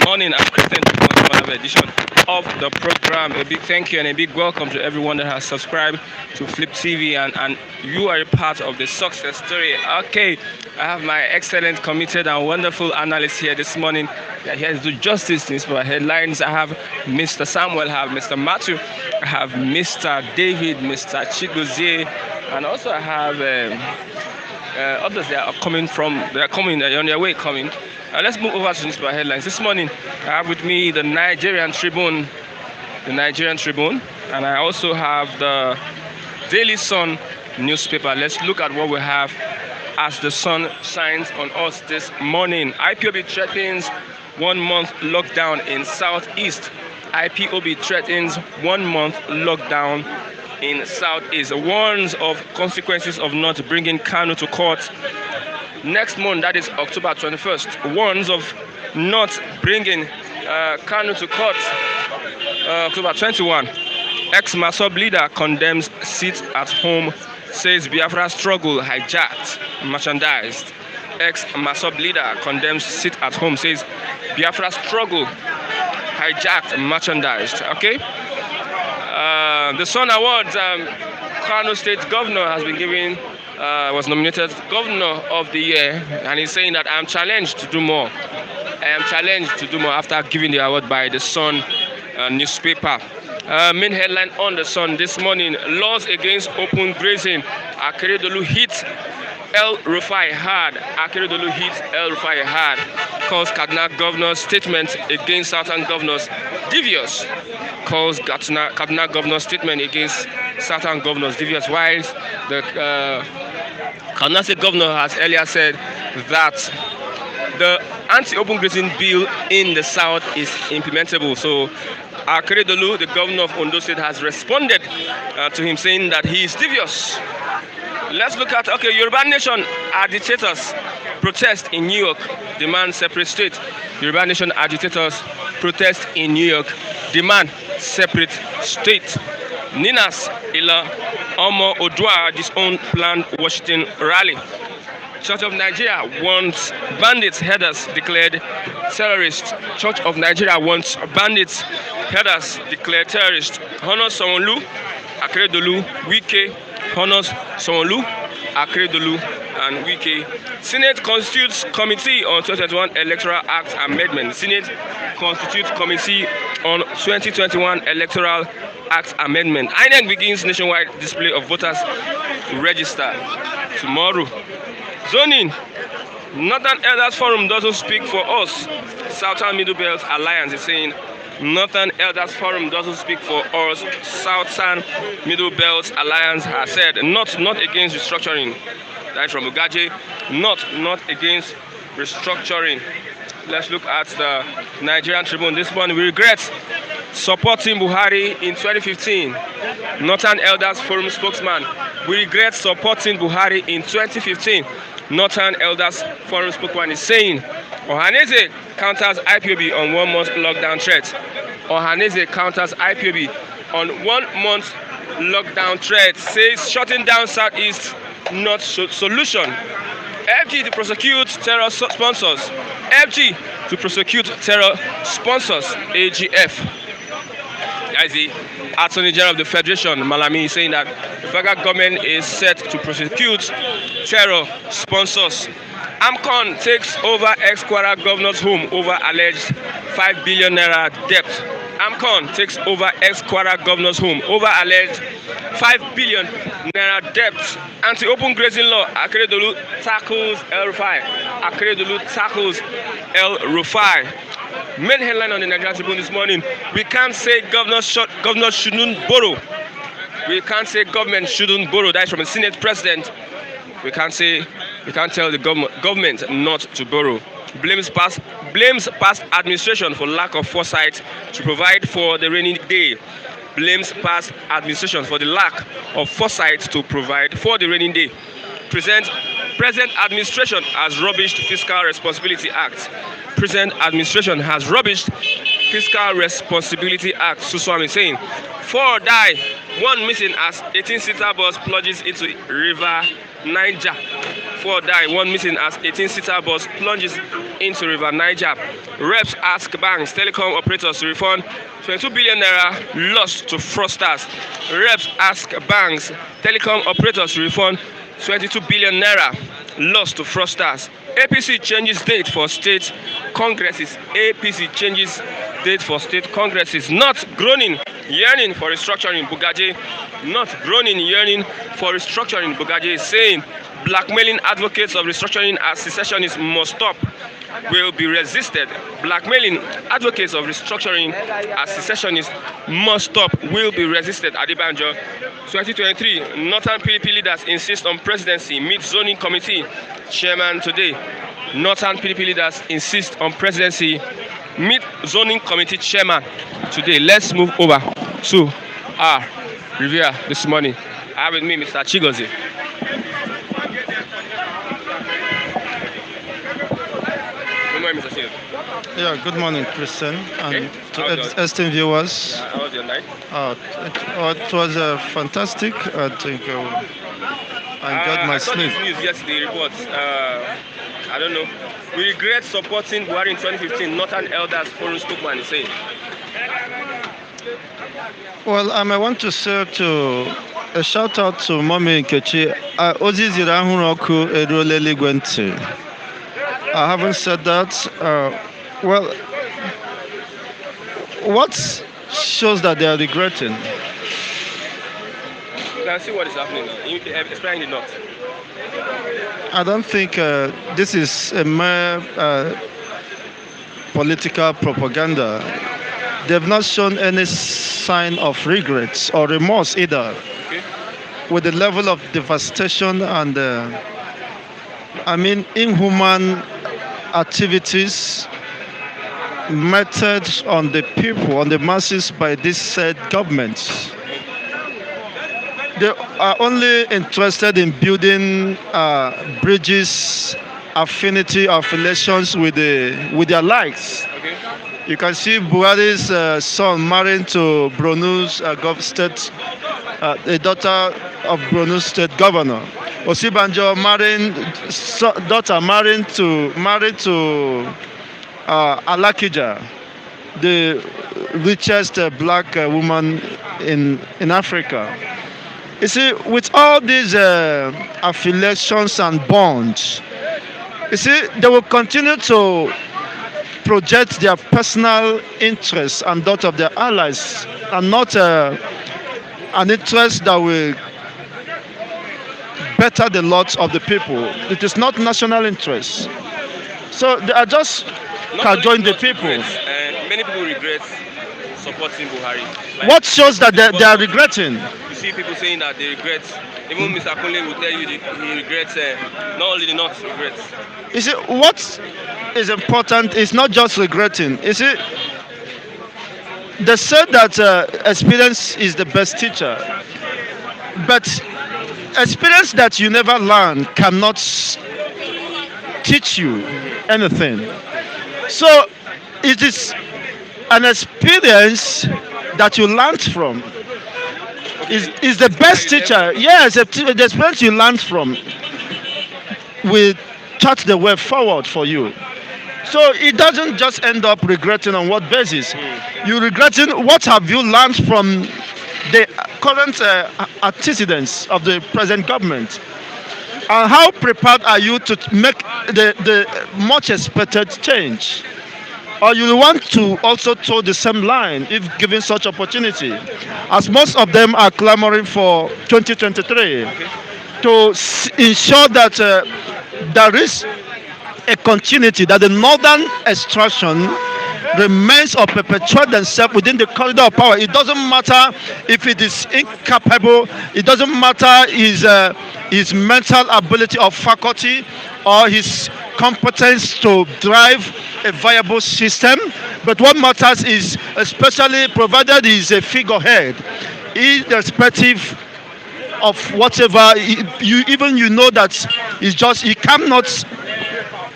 morning. I'm Christian to another edition of the program. A big thank you and a big welcome to everyone that has subscribed to Flip TV and you are a part of the success story. Okay, I have my excellent, committed and wonderful analyst here this morning. They are here to do justice to our headlines. I have Mr. Samuel, I have Mr. Matthew, I have Mr. David, Mr. Chigozie, and also I have others that are coming they're on their way coming. Let's move over to newspaper headlines. This morning, I have with me the Nigerian Tribune, and I also have the Daily Sun newspaper. Let's look at what we have as the sun shines on us this morning. IPOB threatens 1 month lockdown in Southeast. IPOB threatens 1 month lockdown in Southeast. Warns of consequences of not bringing Kanu to court next month, that is October 21st. Warns of not bringing Kanu to court October 21. Ex-Masob leader condemns sit at home, says Biafra struggle hijacked, merchandised. Ex-Masob leader condemns sit at home, says Biafra struggle hijacked, merchandised. Okay. The Sun Awards, Kano State Governor has been given, was nominated Governor of the Year, and he's saying that I'm challenged to do more. I am challenged to do more after giving the award by the Sun newspaper. Main headline on the Sun this morning: laws against open grazing. Akeredolu hit El Rufai hard. Akeredolu hit El Rufai hard. Calls Kaduna governor's statement against Southern governors devious. Calls Kaduna governor's statement against Southern governors devious. While the Kaduna State governor has earlier said that the anti-open grazing bill in the south is implementable. So Akeredolu, the governor of Ondo State, has responded to him, saying that he is devious. Let's look at, Yoruba Nation agitators protest in New York, demand separate state. Yoruba Nation agitators protest in New York, demand separate state. Ninas Ila Omo Odua disowned planned Washington rally. Church of Nigeria wants bandits headers declared terrorists. Church of Nigeria wants bandits headers declared terrorists. Honors Sanwo-Olu, Akeredolu, Wike. Honors Sanwo-Olu, Akeredolu, and Wike. Senate Constitutes Committee on 2021 Electoral Act Amendment. Senate Constitutes Committee on 2021 Electoral Act Amendment. INEC begins nationwide display of voters register tomorrow. Zoning. Northern Elders Forum doesn't speak for us. Southern Middle Belt Alliance is saying Northern Elders Forum doesn't speak for us. Southern Middle Belt Alliance has said not against restructuring. That is from Ugaje. Not against restructuring. Let's look at the Nigerian Tribune this morning. We regret supporting Buhari in 2015. Northern Elders Forum spokesman. We regret supporting Buhari in 2015. Northern Elders Forum spokesman is saying Ohaneze counters IPOB on 1 month lockdown threat. Ohaneze counters IPOB on 1 month lockdown threat. Says shutting down Southeast not solution. FG to prosecute terror sponsors. FG to prosecute terror sponsors. AGF. That is the Attorney General of the Federation, Malami, is saying that the federal government is set to prosecute terror sponsors. AMCON takes over ex-Kwara governor's home over alleged 5 billion naira debt. AMCON takes over ex-Kwara governor's home over alleged 5 billion naira debt. Anti-open grazing law. Akeredolu tackles El Rufai. Akeredolu tackles El Rufai. Main headline on the Nigerian Tribune this morning: we can't say governors shouldn't borrow. We can't say government shouldn't borrow. That's from the Senate President. We can't tell the government not to borrow. Blames past administration for lack of foresight to provide for the rainy day. Blames past administration for the lack of foresight to provide for the rainy day. Present Present administration has rubbished Fiscal Responsibility Act. Present administration has rubbished Fiscal Responsibility Act. Suswami saying, 4 die, 1 missing as 18-seater bus plunges into River Niger. 4 die, 1 missing as 18-seater bus plunges into River Niger. Reps ask banks, telecom operators to refund 22 billion naira lost to fraudsters. Reps ask banks, telecom operators to refund 22 billion naira lost to fraudsters. APC changes date for state congresses. APC changes date for state congresses. Not groaning, yearning for restructuring. Bugaje, not groaning, yearning for restructuring. Bugaje is saying blackmailing advocates of restructuring as secessionists must stop, will be resisted. Blackmailing advocates of restructuring as secessionists must stop, will be resisted. Adebanjo, 2023, Northern PDP leaders insist on presidency. Meet zoning committee chairman today. Northern PDP leaders insist on presidency. Meet zoning committee chairman today. Let's move over to our review this morning. I have with me Mr. Chigozie. Good morning, Mr. Chigozie. Yeah, good morning, Christian, and Okay. to esteemed viewers. How was your night? It was fantastic. I think I enjoyed my I saw sleep. this news yesterday reports. I don't know. We regret supporting Buhari in 2015. Northern elders Forum Spokesman is saying. Well, I want to say a shout out to Mommy Nkechi. Ozi ziri ahụrụ ọkụ eruola eluigwe ntị. I haven't said that. Well, what shows that they are regretting? You can see what is happening now. Explain it not. I don't think this is a mere political propaganda. They've not shown any sign of regret or remorse either, Okay. with the level of devastation and, inhuman activities meted on the people, on the masses by this said government. They are only interested in building bridges, affinity, affiliations with their likes. Okay. You can see Buhari's son marrying to Borno's state, a daughter of Borno's state governor. Osibanjo daughter married to Alakija, the richest black woman in Africa. You see, with all these affiliations and bonds, you see, they will continue to project their personal interests and that of their allies, and not an interest that will better the lot of the people. It is not national interest. So they are just cajoling the people. Many people regret supporting Buhari. Like, What shows that they are regretting? you see people saying that they regret. Even Mr. Kunle will tell you he regrets. Not only the not regrets. You see, what is important is not just regretting. You see, they said that experience is the best teacher, but experience that you never learn cannot teach you anything. So it is an experience that you learned from. Is the best teacher. Yes, the experience you learned from will chart the way forward for you. So it doesn't just end up regretting on what basis. You regretting what have you learned from the current antecedents of the present government, and how prepared are you to make the much expected change? Or you want to also toe the same line if given such opportunity, as most of them are clamoring for 2023, to ensure that there is a continuity, that the northern extraction remains or perpetuate themselves within the corridor of power. It doesn't matter if it is incapable, it doesn't matter his mental ability or faculty or his competence to drive a viable system, but what matters is, especially provided he is a figurehead, irrespective of whatever you know that it's just he cannot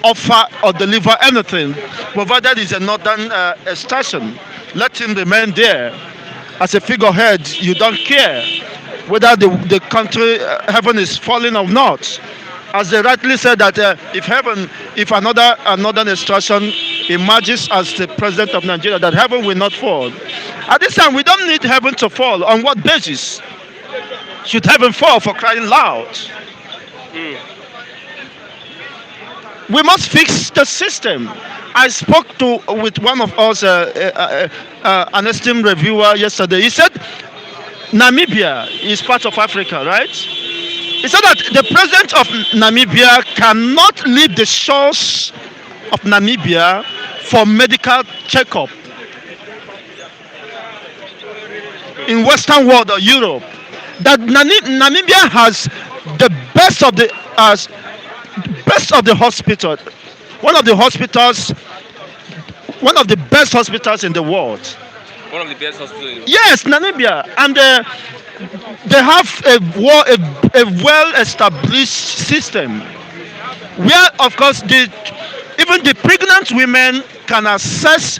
offer or deliver anything, provided it's a northern extraction. Let him remain there as a figurehead. You don't care whether the country heaven is falling or not. As they rightly said that if another extraction emerges as the president of Nigeria, that heaven will not fall. At this time, we don't need heaven to fall. On what basis should heaven fall, for crying loud? We must fix the system. I spoke with one of us, an esteemed reviewer yesterday. He said Namibia is part of Africa, right? He said that the president of Namibia cannot leave the shores of Namibia for medical checkup in Western world or Europe. That Namibia has the best of the hospital, one of the hospitals, one of the best hospitals in the world. One of the best hospitals. Yes, Namibia, and they have a well-established system where, of course, even the pregnant women can access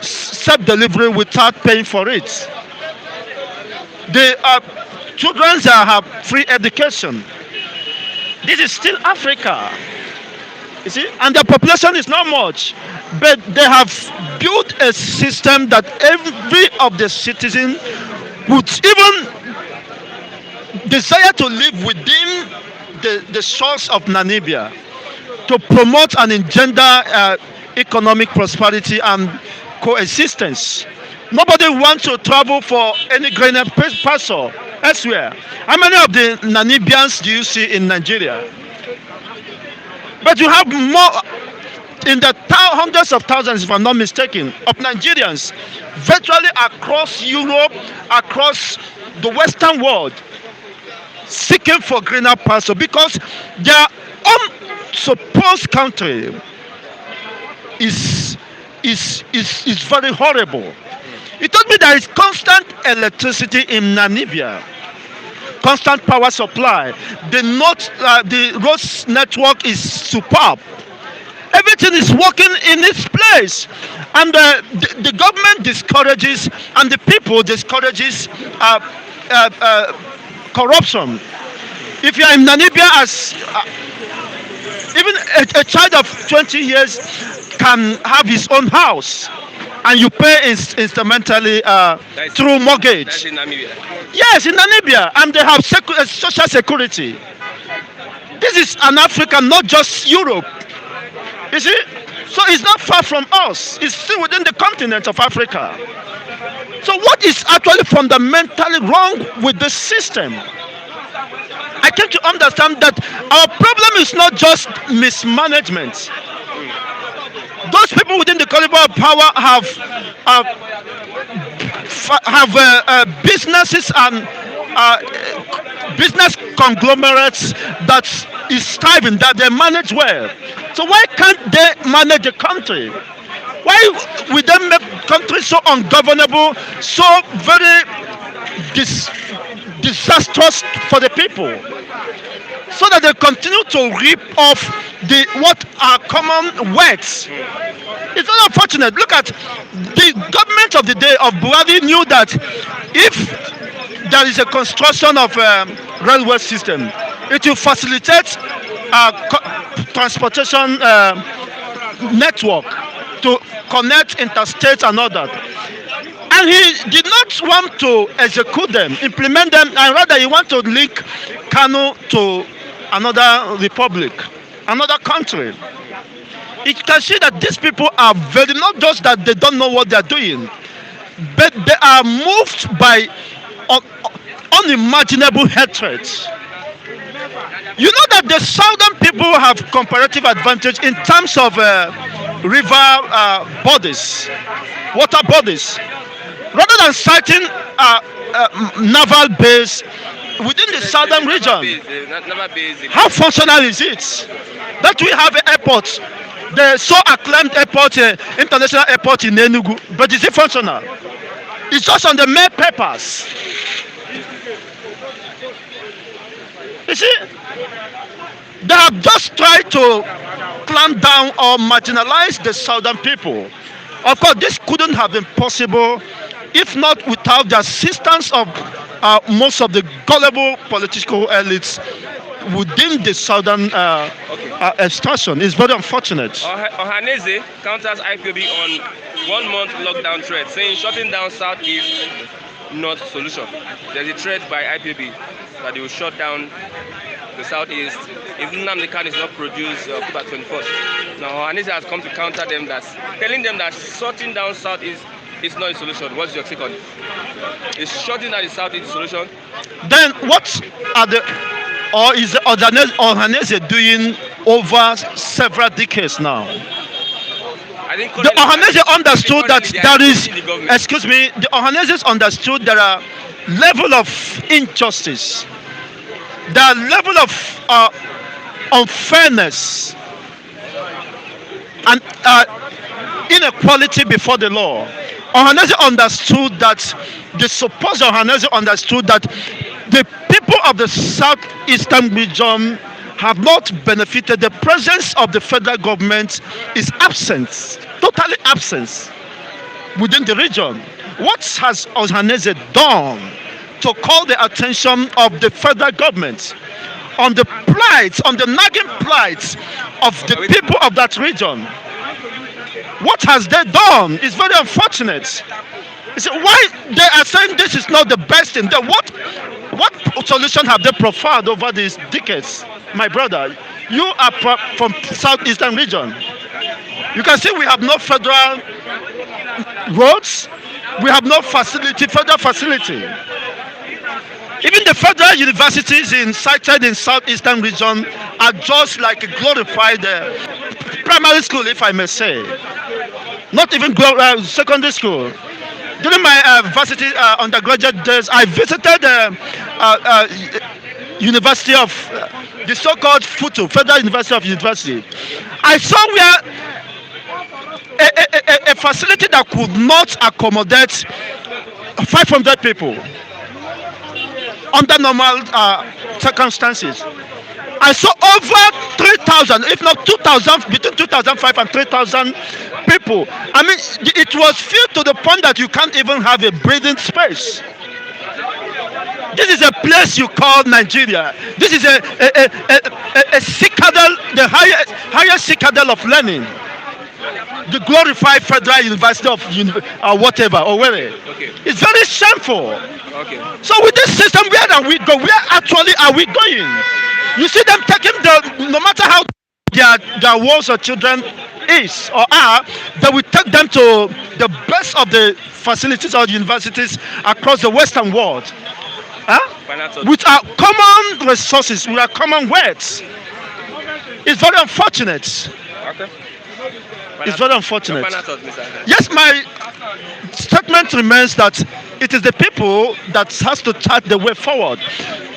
self-delivery without paying for it. The children have free education. This is still Africa, you see, and the population is not much, but they have built a system that every of the citizens would even desire to live within the shores of Namibia to promote and engender economic prosperity and coexistence. Nobody wants to travel for any greener pasture elsewhere. How many of the Namibians do you see in Nigeria? But you have more, in the hundreds of thousands, if I'm not mistaken, of Nigerians virtually across Europe, across the Western world, seeking for greener pasture because their own supposed country is very horrible. He told me there is constant electricity in Namibia, constant power supply. The roads network is superb. Everything is working in its place, and the government discourages and the people discourages corruption. If you are in Namibia, as even a child of 20 years can have his own house, and you pay instrumentally through mortgage. That's in Namibia. Yes, in Namibia, and they have social security. This is an Africa, not just Europe. You see, so it's not far from us. It's still within the continent of Africa. So what is actually fundamentally wrong with the system? I came to understand that our problem is not just mismanagement. Those people within the caliber of power have businesses and business conglomerates that is thriving, that they manage well. So why can't they manage the country? Why we then make country so ungovernable, so very disastrous for the people, so that they continue to rip off what are common words? It's not unfortunate. Look at the government of the day of Buhari knew that if there is a construction of a railway system, it will facilitate transportation network to connect interstate and all that. And he did not want to execute them, implement them, and rather he wanted to link Kano to another republic, another country. You can see that these people are very, not just that they don't know what they are doing, but they are moved by unimaginable hatred. You know that the southern people have comparative advantage in terms of river bodies, water bodies. Rather than citing naval base within the southern region, how functional is it? That we have an airport, the so acclaimed airport, international airport in Enugu, but is it functional? It's just on the mere papers. You see, they have just tried to clamp down or marginalize the southern people. Of course, this couldn't have been possible if not without the assistance of most of the gullible political elites within the southern extraction. It's very unfortunate. Ohaneze counters IPOB on 1 month lockdown threat, saying shutting down Southeast not solution. There's a threat by IPOB that they will shut down the Southeast if Nnamdi Kanu is not produced October 21st. Now Ohaneze has come to counter them, telling them that shutting down Southeast is not a solution. What's your take on it? Is shutting down the Southeast a solution? Then what are the or is Ohaneze doing over several decades now? I think the Ohaneze understood that there is, excuse me, the Ohanese understood there are level of injustice, there are level of unfairness and inequality before the law. Ohanese understood that, the supposed Ohanese understood that the people of the southeastern region have not benefited. The presence of the federal government is absent, totally absent within the region. What has Ohanese done to call the attention of the federal government on the plight, on the nagging plight of the people of that region? What has they done? It's very unfortunate. So why they are saying this is not the best thing? Then what solution have they provided over these decades? My brother, you are from southeastern region. You can see we have no federal roads, we have no federal facility. Even the federal universities cited in southeastern region are just like a glorified primary school, if I may say. Not even secondary school. During my varsity undergraduate days, I visited the University of the so-called FUTU, Federal University of University. I saw where a facility that could not accommodate 500 people under normal circumstances. I saw over 3,000, if not 2,000, between 2,500 and 3,000 people. I mean, it was filled to the point that you can't even have a breathing space. This is a place you call Nigeria. This is a citadel, the highest citadel of learning. The glorified Federal University of whatever or wherever. Okay. It's very shameful. Okay. So with this system, where are we going? Where actually are we going? You see them taking no matter how their walls or children is or are, they will take them to the best of the facilities or universities across the Western world. With our common resources, with our common words. It's very unfortunate. Okay. It's very unfortunate. Yes, my statement remains that it is the people that has to chart the way forward.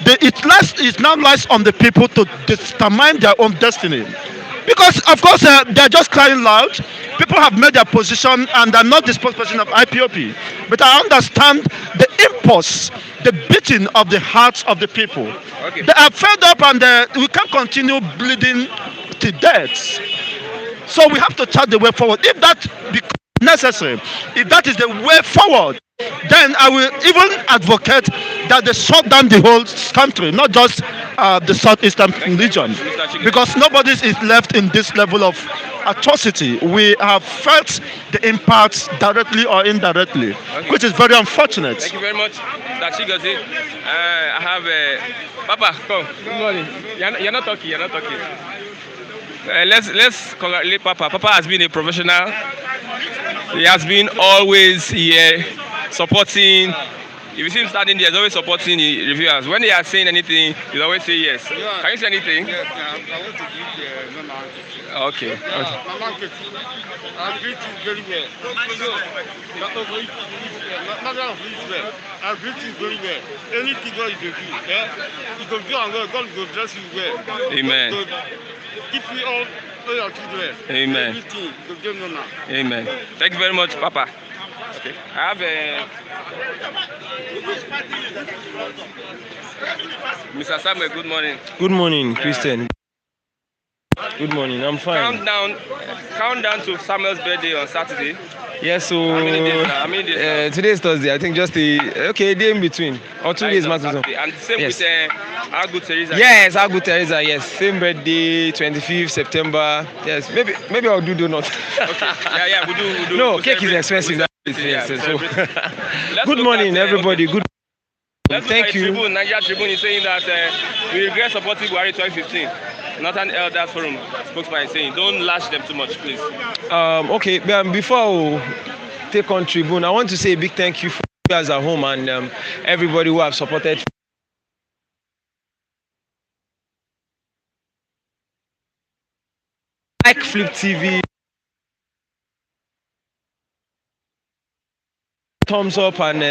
It now lies on the people to determine their own destiny. Because, of course, they're just crying loud. People have made their position and are not the spokesperson of IPOP. But I understand the impulse, the beating of the hearts of the people. Okay. They are fed up and we can't continue bleeding to death. So we have to chart the way forward. If that becomes necessary, if that is the way forward, then I will even advocate that they shut down the whole country, not just the southeastern region, because nobody is left in this level of atrocity. We have felt the impact directly or indirectly, which is very unfortunate. Thank you very much, Mr. Chigozie. I have Papa, come. Good morning. You're not talking. You're not talking. Let's congratulate Papa. Papa has been a professional. He has been always here supporting. If you see him standing there, he's always supporting the reviewers. When they are saying anything, he'll always say yes. Yeah. Can you say anything? Yes, I want to give Mama. Okay. Mama, I greet you very well. I greet you very well. Anything God you do, you go do and well. God will bless you well. Amen. Keep you all your children. Amen. Everything, Amen. Thank you very much, Papa. Okay. I have a Mr. Samuel. Good morning. Good morning, Yeah. Christian. Good morning. I'm fine. Countdown to Samuel's birthday on Saturday. Yes, so How many days now? How many days now? today is Thursday. I think just a day in between or 2 That days is on maximum. Saturday. And same Yes. with our good Teresa. Yes, how good Teresa. Yes, same birthday, 25th September. Yes, maybe I'll do donut. Okay. Yeah, we do. No, we cake is celebrate. expensive. That We is, celebrate, yes. yeah, So, we celebrate. Let's good look morning, at, everybody. okay. Good. Let's Thank look at you. Tribune, Nigeria Tribune is saying that we regret supporting Buhari 2015. Northern Elders Forum spokesman is saying, don't lash them too much, please. Okay, before I take on Tribune, I want to say a big thank you for you guys at home and everybody who have supported. Like Flip TV, thumbs up, and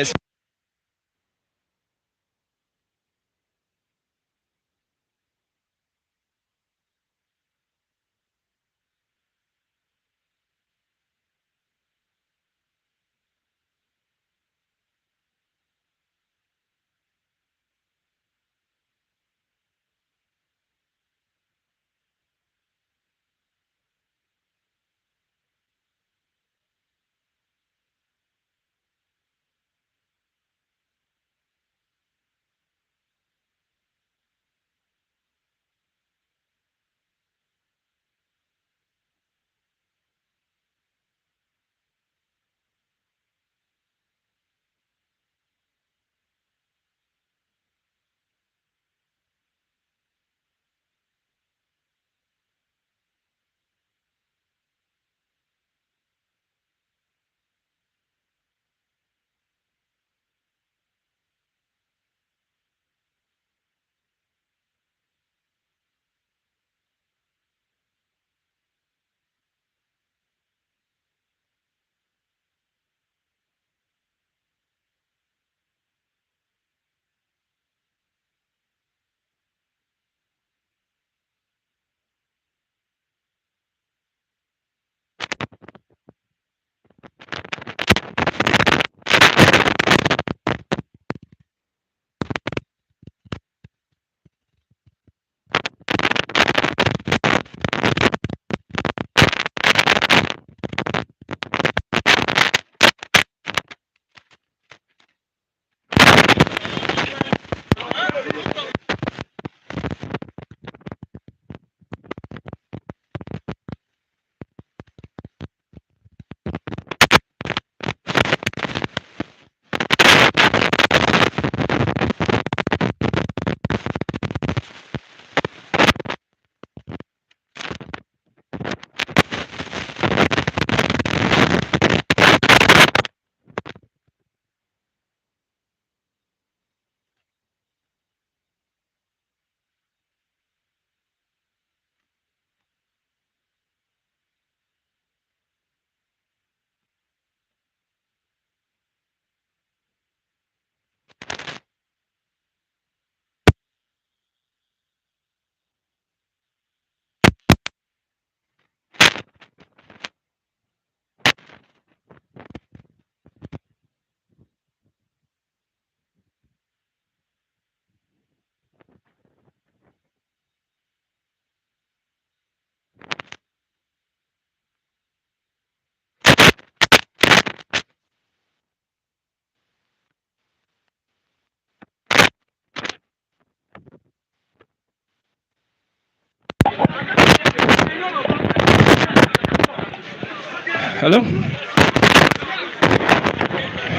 Hello?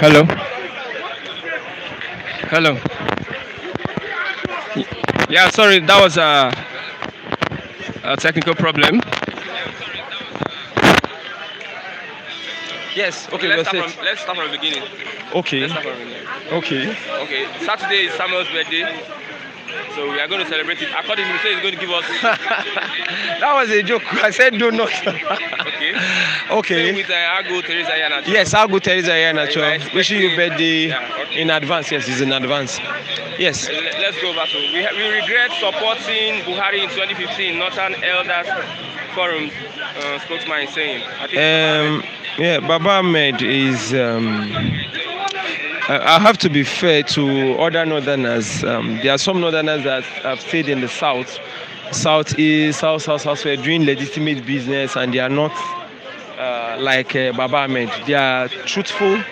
Hello? Hello? Yeah, sorry, that was a technical problem. yes. Okay, Let's we're start, set. let's start from the beginning. Okay, Let's start from the beginning. okay. Okay, Saturday is Samuel's birthday. So we are going to celebrate it. According to him, he said he's going to give us. That was a joke. I said donut. Okay. Okay. Same with Ago Teresa Yana. Yes, how good Teresa here, Nacho. Yeah, Wishing you birthday yeah, okay. in advance. Yes, it's in advance. Yes. Let's go back to we regret supporting Buhari in 2015 Northern Elders forum spokesman is saying? I think Yeah, Baba Ahmed is. I have to be fair to other northerners. There are some northerners that have stayed in the south, southeast, south, were doing legitimate business, and they are not like Baba Ahmed. They are truthful.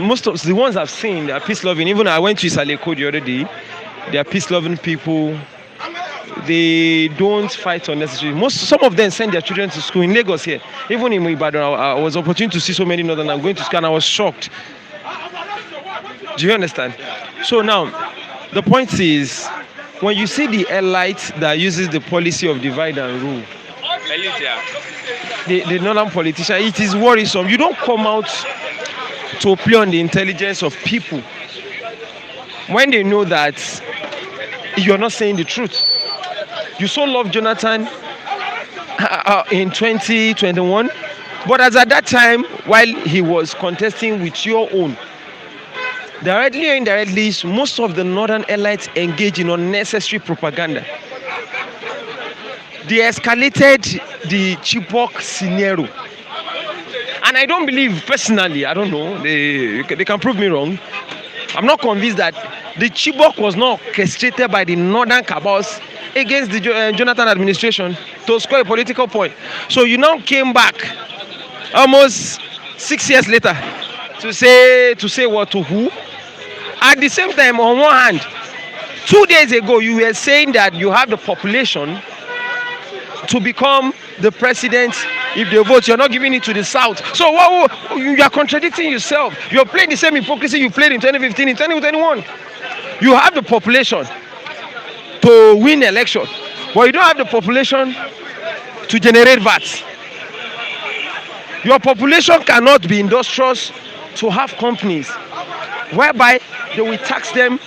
Most of the ones I've seen, they are peace loving. Even I went to Isaleko the other day. They are peace loving people. They don't fight unnecessarily. Some of them send their children to school in Lagos here. Even in Ibadan, I was opportune to see so many northerners going to school, and I was shocked. Do you understand? So now, the point is, when you see the elite that uses the policy of divide and rule, the northern politician, it is worrisome. You don't come out to play on the intelligence of people when they know that you're not saying the truth. You so love Jonathan in 2021, but as at that time, while he was contesting with your own, directly or indirectly, most of the northern elites engage in unnecessary propaganda. They escalated the Chibok scenario. And I don't believe, personally, I don't know, they can prove me wrong. I'm not convinced that the Chibok was not orchestrated by the northern cabals against the Jonathan administration to score a political point. So you now came back almost 6 years later to say what to who. At the same time, on one hand, 2 days ago, you were saying that you have the population to become the president if they vote. You're not giving it to the South. So you are contradicting yourself. You're playing the same hypocrisy you played in 2015, in 2021. You have the population to win election, but you don't have the population to generate VAT. Your population cannot be industrious to have companies whereby they will tax them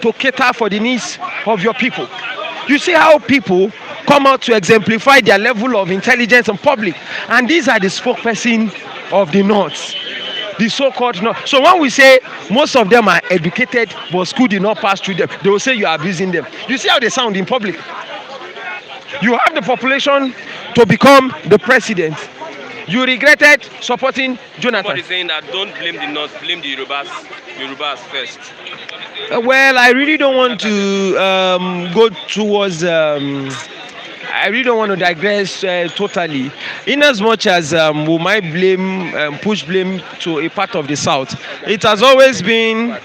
to cater for the needs of your people. You see how people come out to exemplify their level of intelligence in public, and these are the spokesperson of the North, the so-called North. So when we say most of them are educated but school did not pass through them, they will say you are abusing them. You see how they sound in public. You have the population to become the president. You regretted supporting Jonathan. Somebody saying that don't blame the North, blame the Yorubas first. Well, I really don't want to go towards. I really don't want to digress totally. In as much as we might push blame to a part of the South, it has always been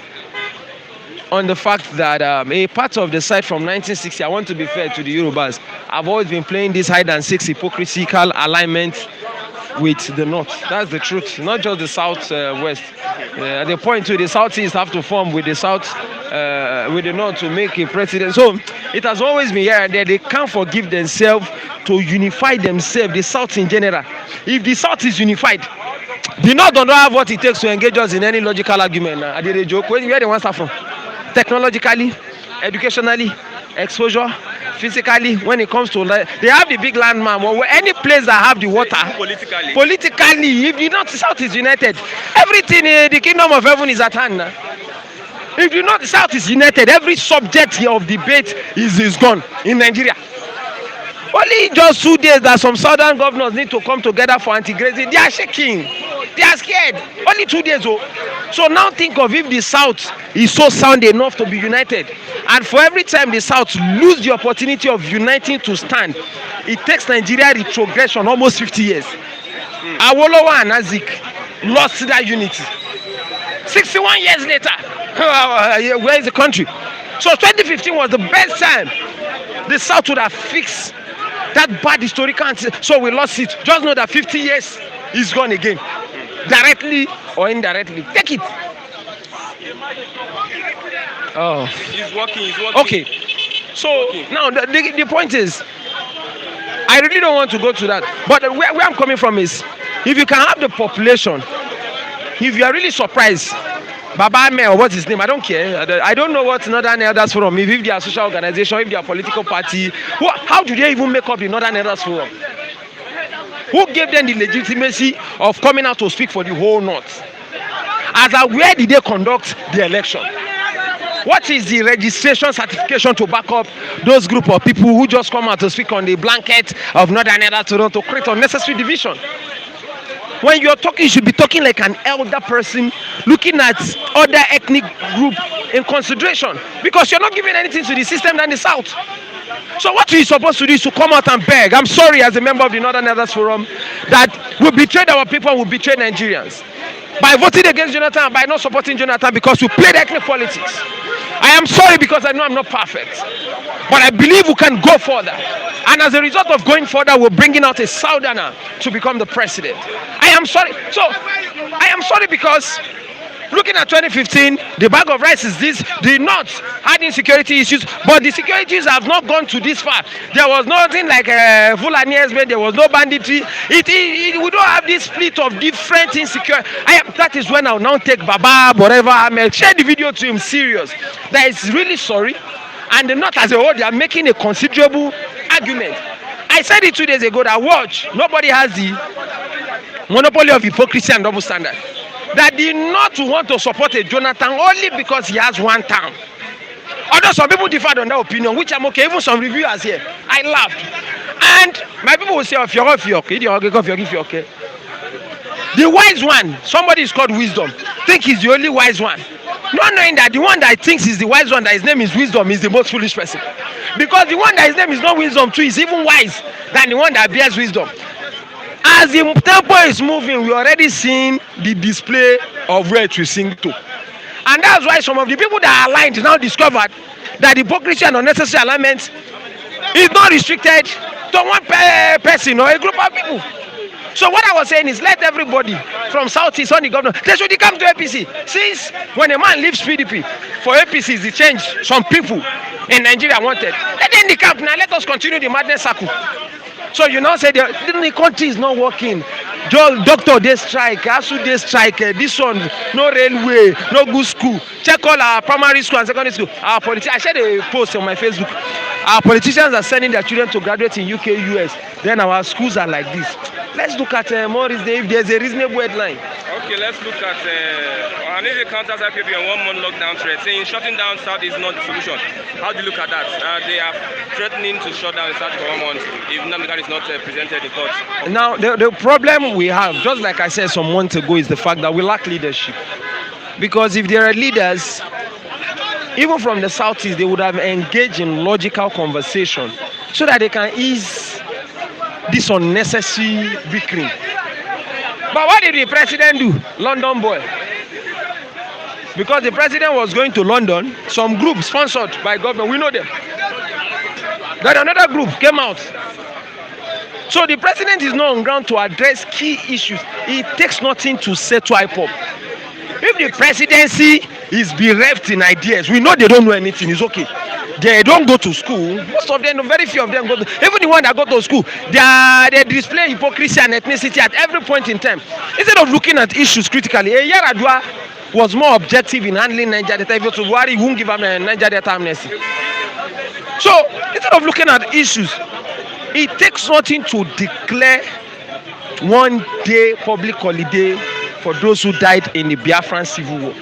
on the fact that a part of the side from 1960, I want to be fair to the Yorubas, I've always been playing this hide and seek hypocritical alignment with the North. That's the truth, not just the South West. At the point too, the Southeast have to form with the South, with the North to make a president. So it has always been here and there. They can't forgive themselves to unify themselves, the South in general. If the South is unified, the North don't have what it takes to engage us in any logical argument. I did a joke. Where they want to start from? Technologically, educationally, exposure, physically. When it comes to they have the big landman. Well, any place that have the water, politically, if the North South is united, everything in the kingdom of heaven is at hand. If the North South is united, every subject of debate is gone in Nigeria. Only just 2 days that some southern governors need to come together for anti-grazing. They are shaking. They are scared. Only 2 days. So now think of if the South is so sound enough to be united. And for every time the South lose the opportunity of uniting to stand, it takes Nigeria retrogression almost 50 years. Awolowo and Azik lost that unity. 61 years later, where is the country? So 2015 was the best time the South would have fixed that bad historical. So we lost it. Just know that 50 years is gone again, directly or indirectly. Take it. Oh, He's working. okay. So now the point is, I really don't want to go to that. But where I'm coming from is, if you can have the population, if you are really surprised, Baba Ahmed or what's his name, I don't care. I don't know what Northern Elders Forum, if they are social organization, if they are political party. How do they even make up the Northern Elders Forum? Who gave them the legitimacy of coming out to speak for the whole North? Where did they conduct the election? What is the registration certification to back up those group of people who just come out to speak on the blanket of Northern Ella to create unnecessary division? When you're talking, you should be talking like an elder person, looking at other ethnic group in consideration, because you're not giving anything to the system than the South. So what you're supposed to do is to come out and beg. I'm sorry, as a member of the Northern Elders Forum, that we betrayed our people, we betrayed Nigerians by voting against Jonathan and by not supporting Jonathan because we played ethnic politics. I am sorry because I know I'm not perfect, but I believe we can go further. And as a result of going further, we're bringing out a Southerner to become the president. I am sorry. So I am sorry because looking at 2015, the bag of rice is this. The North had insecurity issues, but the securities have not gone to this far. There was nothing like Fulani Esme, there was no banditry. We don't have this split of different insecurity. That is when I'll now take Baba, whatever, Ahmed, share the video to him serious. That is really sorry. And the North as a whole, they are making a considerable argument. I said it 2 days ago that watch, nobody has the monopoly of hypocrisy and double standard. That did not want to support a Jonathan only because he has one term. Although some people differed on that opinion, which I'm okay. Even some reviewers here, I laughed. And my people will say, if you're okay. The wise one, somebody is called Wisdom, think he's the only wise one. Not knowing that the one that thinks is the wise one, that his name is Wisdom, is the most foolish person. Because the one that his name is not Wisdom too is even wise than the one that bears wisdom. As the tempo is moving, we already seen the display of where it will sing to. And that's why some of the people that are aligned now discovered that hypocrisy and unnecessary alignment is not restricted to one person or a group of people. So what I was saying is let everybody from Southeast on the governor, they should come to APC. Since when a man leaves PDP, for APC is the change some people in Nigeria wanted. Let them in the camp now, let us continue the madness circle. So you now say the country is not working. Doctor they strike, ASU they strike, this one, no railway, no good school. Check all our primary school and secondary school. Our politicians, I shared a post on my Facebook. Our politicians are sending their children to graduate in UK, US. Then our schools are like this. Let's look at Morris Day if there's a reasonable headline. Okay, let's look at Ohaneze counters IPOB on 1 month lockdown threat, saying shutting down South is not the solution. How do you look at that? They are threatening to shut down the South for 1 month if Nnamdi is not presented in court. Now, the problem we have, just like I said some months ago, is the fact that we lack leadership. Because if there are leaders, even from the Southeast, they would have engaged in logical conversation so that they can ease this unnecessary bickering. But what did the president do? London boy. Because the president was going to London, some group sponsored by government, we know them. Then another group came out. So the president is not on ground to address key issues. It takes nothing to settle IPOB. If the presidency is bereft in ideas, we know they don't know anything, it's okay. They don't go to school. Most of them, very few of them go to, even the one that go to school, they display hypocrisy and ethnicity at every point in time. Instead of looking at issues critically, Yaradua was more objective in handling Niger data. If you to Buhari, won't give him a Niger data amnesty. So instead of looking at issues, it takes nothing to declare 1 day public holiday for those who died in the Biafran Civil War.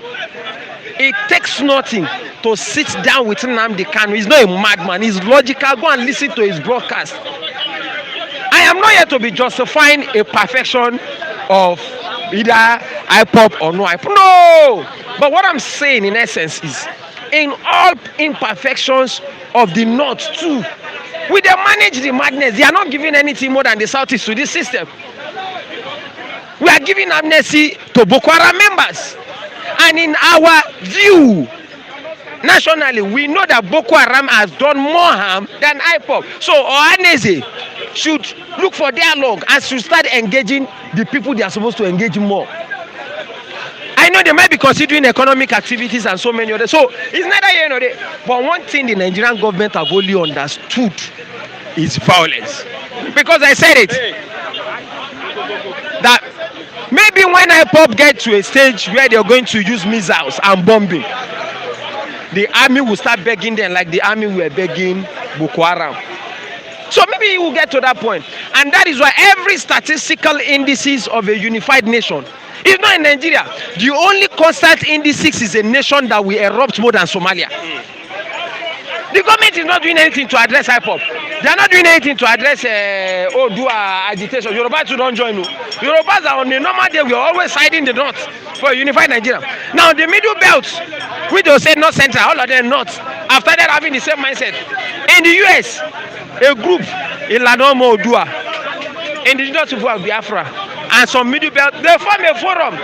It takes nothing to sit down with Nnamdi Kanu. He's not a madman. He's logical. Go and listen to his broadcast. I am not here to be justifying a perfection of either IPOB or no IPOB. No! But what I'm saying in essence is, in all imperfections of the North too, we they manage the madness. They are not giving anything more than the Southeast to this system. We are giving amnesty to Boko Haram members. And in our view, nationally, we know that Boko Haram has done more harm than IPOB. So Ohaneze should look for dialogue and should start engaging the people they are supposed to engage more. I know they might be considering economic activities and so many others. So it's neither here nor there. But one thing the Nigerian government have only understood is violence. Because I said it. That maybe when IPOB get to a stage where they are going to use missiles and bombing, the army will start begging them like the army were begging Boko Haram. So maybe he will get to that point. And that is why every statistical indices of a unified nation, if not in Nigeria, the only constant indices is a nation that will erupt more than Somalia. The government is not doing anything to address IPOP. They are not doing anything to address Odua agitation. Yorubas don't join. Yorubas are on a normal day. We are always siding the north for a unified Nigeria. Now the middle belt, which they say north central, all of them north, after that having the same mindset. In the US, a group in Ladomo Odua, indigenous people of Biafra, and some middle belt, they form a forum.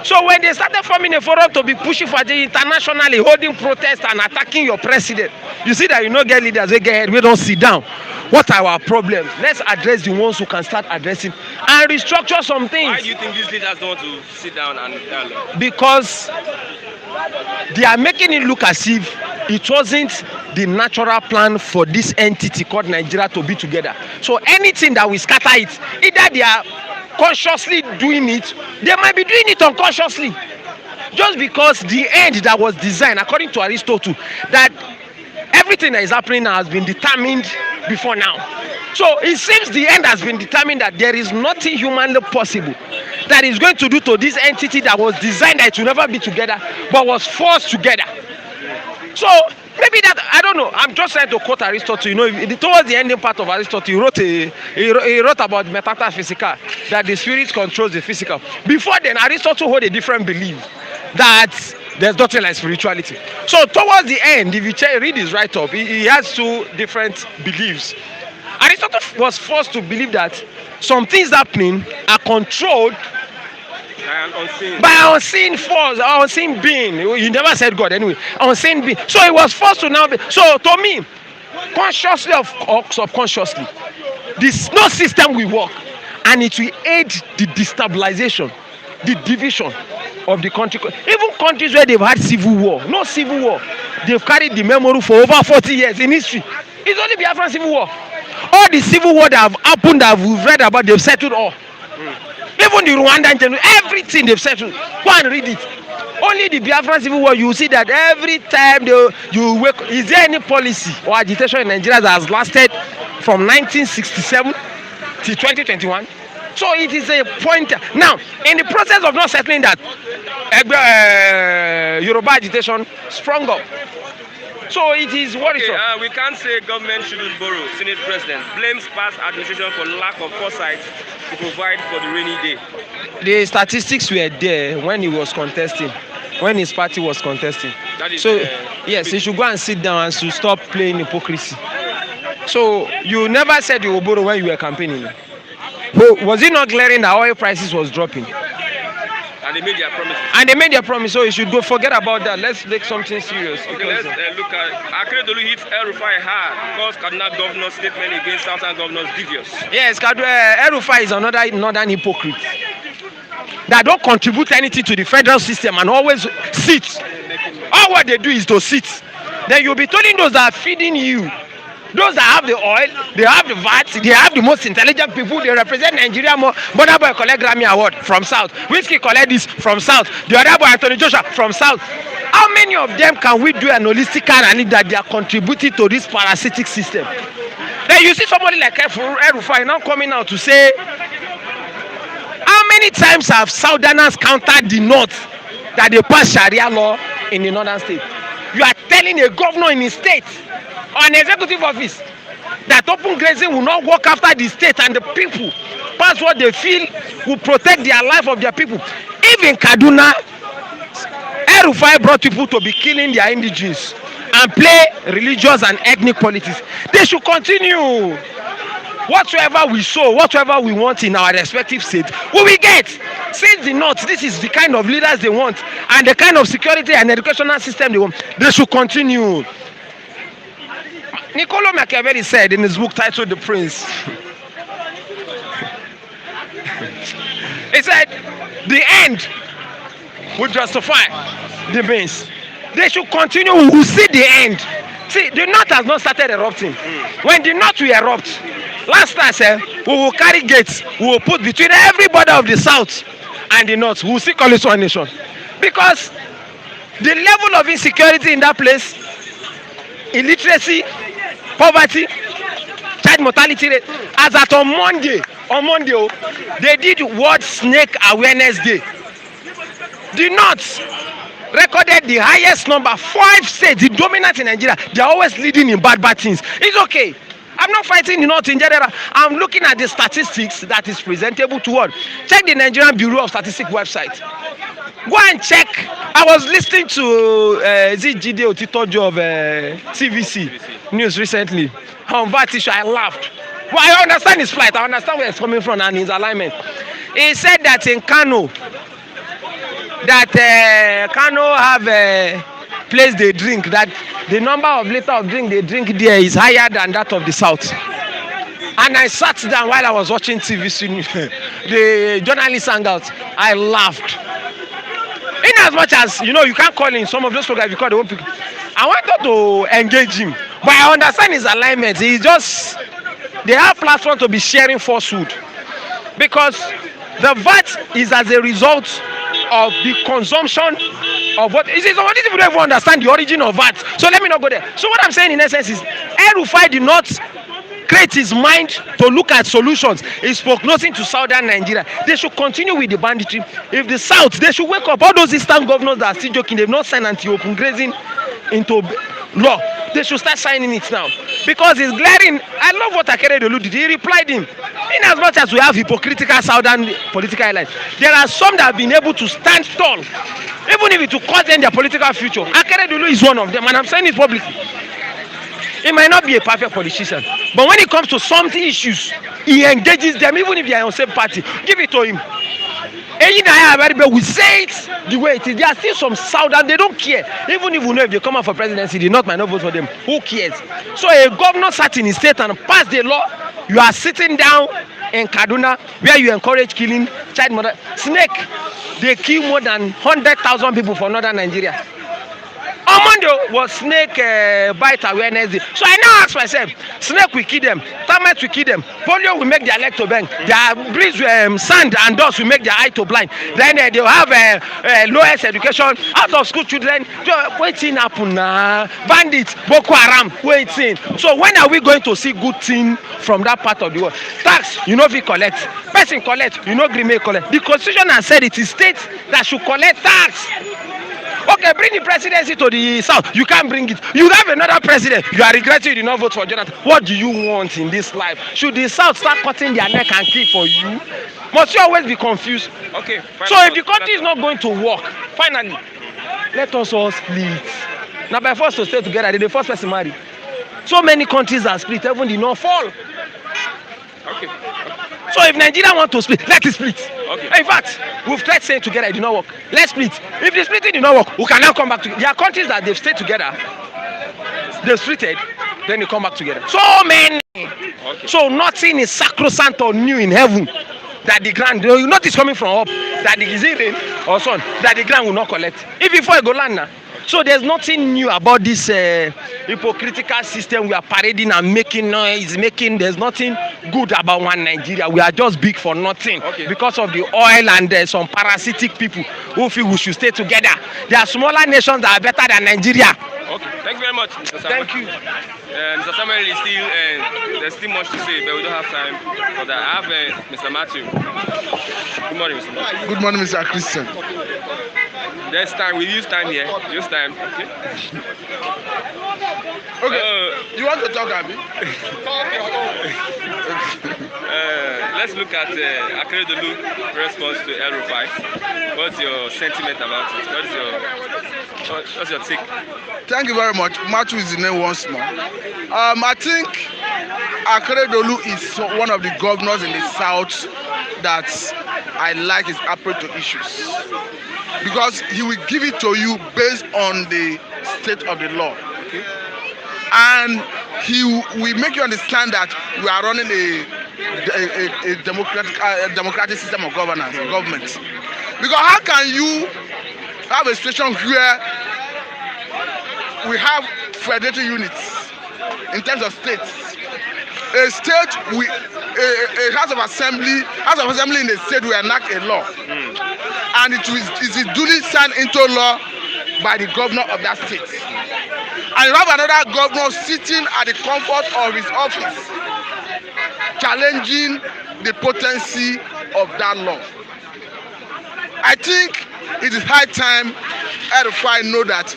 So when they started forming a forum to be pushing for the internationally, holding protests and attacking your president, you see that you don't get leaders, we get ahead, we don't sit down. What are our problems? Let's address the ones who can start addressing and restructure some things. Why do you think these leaders don't want to sit down and dialogue? Because they are making it look as if it wasn't the natural plan for this entity called Nigeria to be together. So anything that will scatter it, either they are consciously doing it, they might be doing it unconsciously. Just because the end that was designed, according to Aristotle, that everything that is happening now has been determined before now. So it seems the end has been determined that there is nothing humanly possible that is going to do to this entity that was designed that it will never be together, but was forced together. So maybe that, I don't know. I'm just trying to quote Aristotle. You know, towards the ending part of Aristotle, he wrote about metaphysical, that the spirit controls the physical. Before then, Aristotle had a different belief that there's nothing like spirituality. So towards the end, if you read his write-up, he has two different beliefs. Aristotle was forced to believe that some things happening are controlled by an unseen force, or unseen being. He never said God anyway. Unseen being. So he was forced to now be. So to me, consciously or subconsciously, this no system will work, and it will aid the destabilization, the division of the country. Even countries where they've had civil war, no civil war, they've carried the memory for over 40 years in history. It's only Biafran civil war. All the civil war that have happened that we've read about, they've settled all. Even the Rwandan general, everything they've settled. Go and read it. Only the Biafran civil war, you see that every time you wake, is there any policy or agitation in Nigeria that has lasted from 1967 to 2021? So it is a pointer. Now, in the process of not settling that, Yoruba agitation sprung up. So it is what is up. We can't say government shouldn't borrow. Senate President blames past administration for lack of foresight to provide for the rainy day. The statistics were there when he was contesting, when his party was contesting. That is, so yes, he should go and sit down and should stop playing hypocrisy. So you never said you will borrow when you were campaigning. But was it not glaring that oil prices was dropping? And they made their promises. And they made their promise, so you should go forget about that. Let's take something serious. Okay, let's look at Akeredolu hits El-Rufai hard because Kaduna governor's statement against Southern governors devious. Yes, El-Rufai is another northern hypocrite that don't contribute anything to the federal system and always sit. All what they do is to sit. Then you'll be telling those that are feeding you, those that have the oil, they have the VAT, they have the most intelligent people, they represent Nigeria more. Burna Boy collect Grammy Award from South. Whiskey collect this from South. The other boy, Anthony Joshua, from South. How many of them can we do an holistic analysis that they are contributing to this parasitic system? Then you see somebody like El-Rufai now coming out to say, how many times have Southerners countered the North that they pass Sharia law in the northern state? You are telling a governor in his state, or an executive office, that open grazing will not work after the state and the people pass what they feel will protect their life of their people. Even Kaduna, El-Rufai brought people to be killing their indigenes and play religious and ethnic politics. They should continue. Whatsoever we sow, whatever we want in our respective states, we will get. Since the North, this is the kind of leaders they want and the kind of security and educational system they want, they should continue. Niccolo Machiavelli said in his book titled The Prince, he said, the end will justify the means. They should continue. We will see the end. See, the North has not started erupting. When the North will erupt, last time I said, we will carry gates. We will put between everybody of the South and the North. We will see call it one nation. Because the level of insecurity in that place, illiteracy, poverty, child child mortality rate. As at on Monday, oh, they did World Snake Awareness Day. The North recorded the highest number. 5 states, the dominant in Nigeria, they are always leading in bad things. It's okay. I'm not fighting the North in general. I'm looking at the statistics that is presentable to us. Check the Nigerian Bureau of Statistics website. Go and check. I was listening to Jide Otitojo of TVC News recently on that issue. I laughed. Well, I understand his plight. I understand where it's coming from and his alignment. He said that in Kano, Kano have a place they drink, that the number of liters of drink they drink there is higher than that of the South. And I sat down while I was watching TVC News. The journalist sang out. I laughed. In as much as, you can't call in some of those programs because they won't pick. I wanted to engage him, but I understand his alignment. They have platform to be sharing falsehood, because the VAT is as a result of the consumption of what. Some of these people don't even understand the origin of VAT. So let me not go there. So what I'm saying in essence is, El-Rufai did not create his mind to look at solutions. He spoke nothing to southern Nigeria. They should continue with the banditry. If the south, they should wake up. All those eastern governors that are still joking, they've not signed anti-open grazing into law. They should start signing it now, because it's glaring. I love what Akeredolu did. He replied him. In as much as we have hypocritical southern political allies, there are some that have been able to stand tall, even if it will cost them their political future. Akeredolu is one of them, and I'm saying it publicly. He might not be a perfect politician, but when it comes to something issues, he engages them, even if they are on the same party. Give it to him. We say it the way it is. There are still some southern, they don't care. Even if we know if they come out for presidency, the North might not vote for them. Who cares? So a governor sat in his state and passed the law. You are sitting down in Kaduna, where you encourage killing child murder. Snake, they kill more than 100,000 people for northern Nigeria. On Monday was snake bite awareness day. So I now ask myself, snake will kill them, termites will kill them, polio will make their leg to bend, their breeze, sand and dust will make their eye to blind. Then they will have lowest education, out of school children. Waiting happen now. Bandits, Boko Haram, waiting. So when are we going to see good thing from that part of the world? Tax, if you collect. Person collect, Grime collect. The constitution has said it is states that should collect tax. Okay, bring the presidency to the south. You can't bring it. You have another president. You are regretting you did not vote for Jonathan. What do you want in this life? Should the south start cutting their neck and kill for you? Must you always be confused? Okay. So if the country is not going to work, finally, let us all split. Now by force to stay together, the first person marry. So many countries are split, even the North fall. Okay. So if Nigeria want to split, let it split. Okay. In fact, we've tried staying together, it did not work. Let's split. If the splitting did not work, we can now come back together. There are countries that they've stayed together, they've splitted, then they come back together. So many. Okay. So nothing is sacrosanct or new in heaven that the ground, you notice coming from up, that the is it rain or sun, that the ground will not collect. If you fall, go land now. So there's nothing new about this hypocritical system we are parading and making noise, there's nothing good about one Nigeria. We are just big for nothing because of the oil and some parasitic people who feel we should stay together. There are smaller nations that are better than Nigeria. Okay, thank you very much, Mr. Thank you. Mr. Samuel is still, there's still much to say, but we don't have time for that. I have Mr. Matthew. Good morning, Mr. Matthew. Good morning, Mr. Christian. There's time. We use time here. Use time. Okay. You want to talk, Abby? Let's look at Akeredolu response to El-Rufai. What's your sentiment about it? What's your take? Thank you very much. Matthew is the name once more. I think Akeredolu is one of the governors in the south that I like his approach to issues, because he will give it to you based on the state of the law. Okay? And he will make you understand that we are running a democratic system of government. Because how can you have a situation where we have federated units in terms of states? A state, a House of Assembly in a state will enact a law, and it is duly signed into law by the governor of that state. And you have another governor sitting at the comfort of his office challenging the potency of that law. I think it is high time El-Rufai know that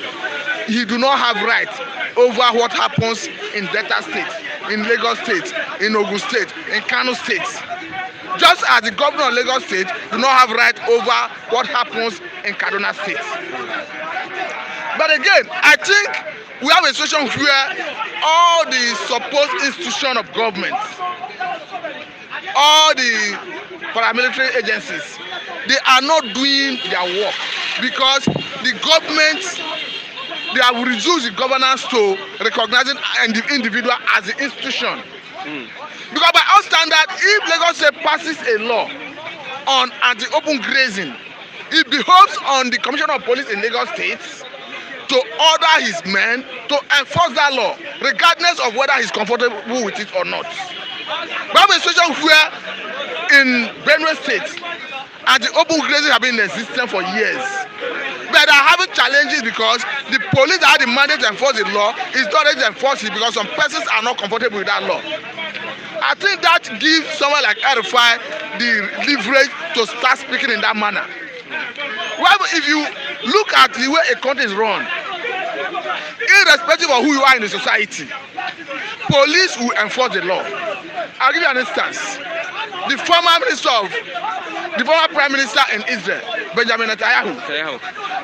he do not have right over what happens in Delta State, in Lagos State, in Ogun State, in Kano State. Just as the governor of Lagos State do not have right over what happens in Kaduna State. But again, I think we have a situation where all the supposed institution of government, all the paramilitary agencies, they are not doing their work because the government, they have reduced the governance to recognizing the individual as the institution. Because by our standard, if Lagos State passes a law on anti-open grazing, it behoves on the Commissioner of Police in Lagos State to order his men to enforce that law, regardless of whether he's comfortable with it or not. We have a situation where in Benue State, anti-open grazing have been in existence for years. But they are having challenges because the police that have the mandate to enforce the law is not ready to enforce it because some persons are not comfortable with that law. I think that gives someone like El-Rufai the leverage to start speaking in that manner. Well, if you look at the way a country is run, irrespective of who you are in the society, police will enforce the law. I'll give you an instance. The former prime minister in Israel, Benjamin Netanyahu,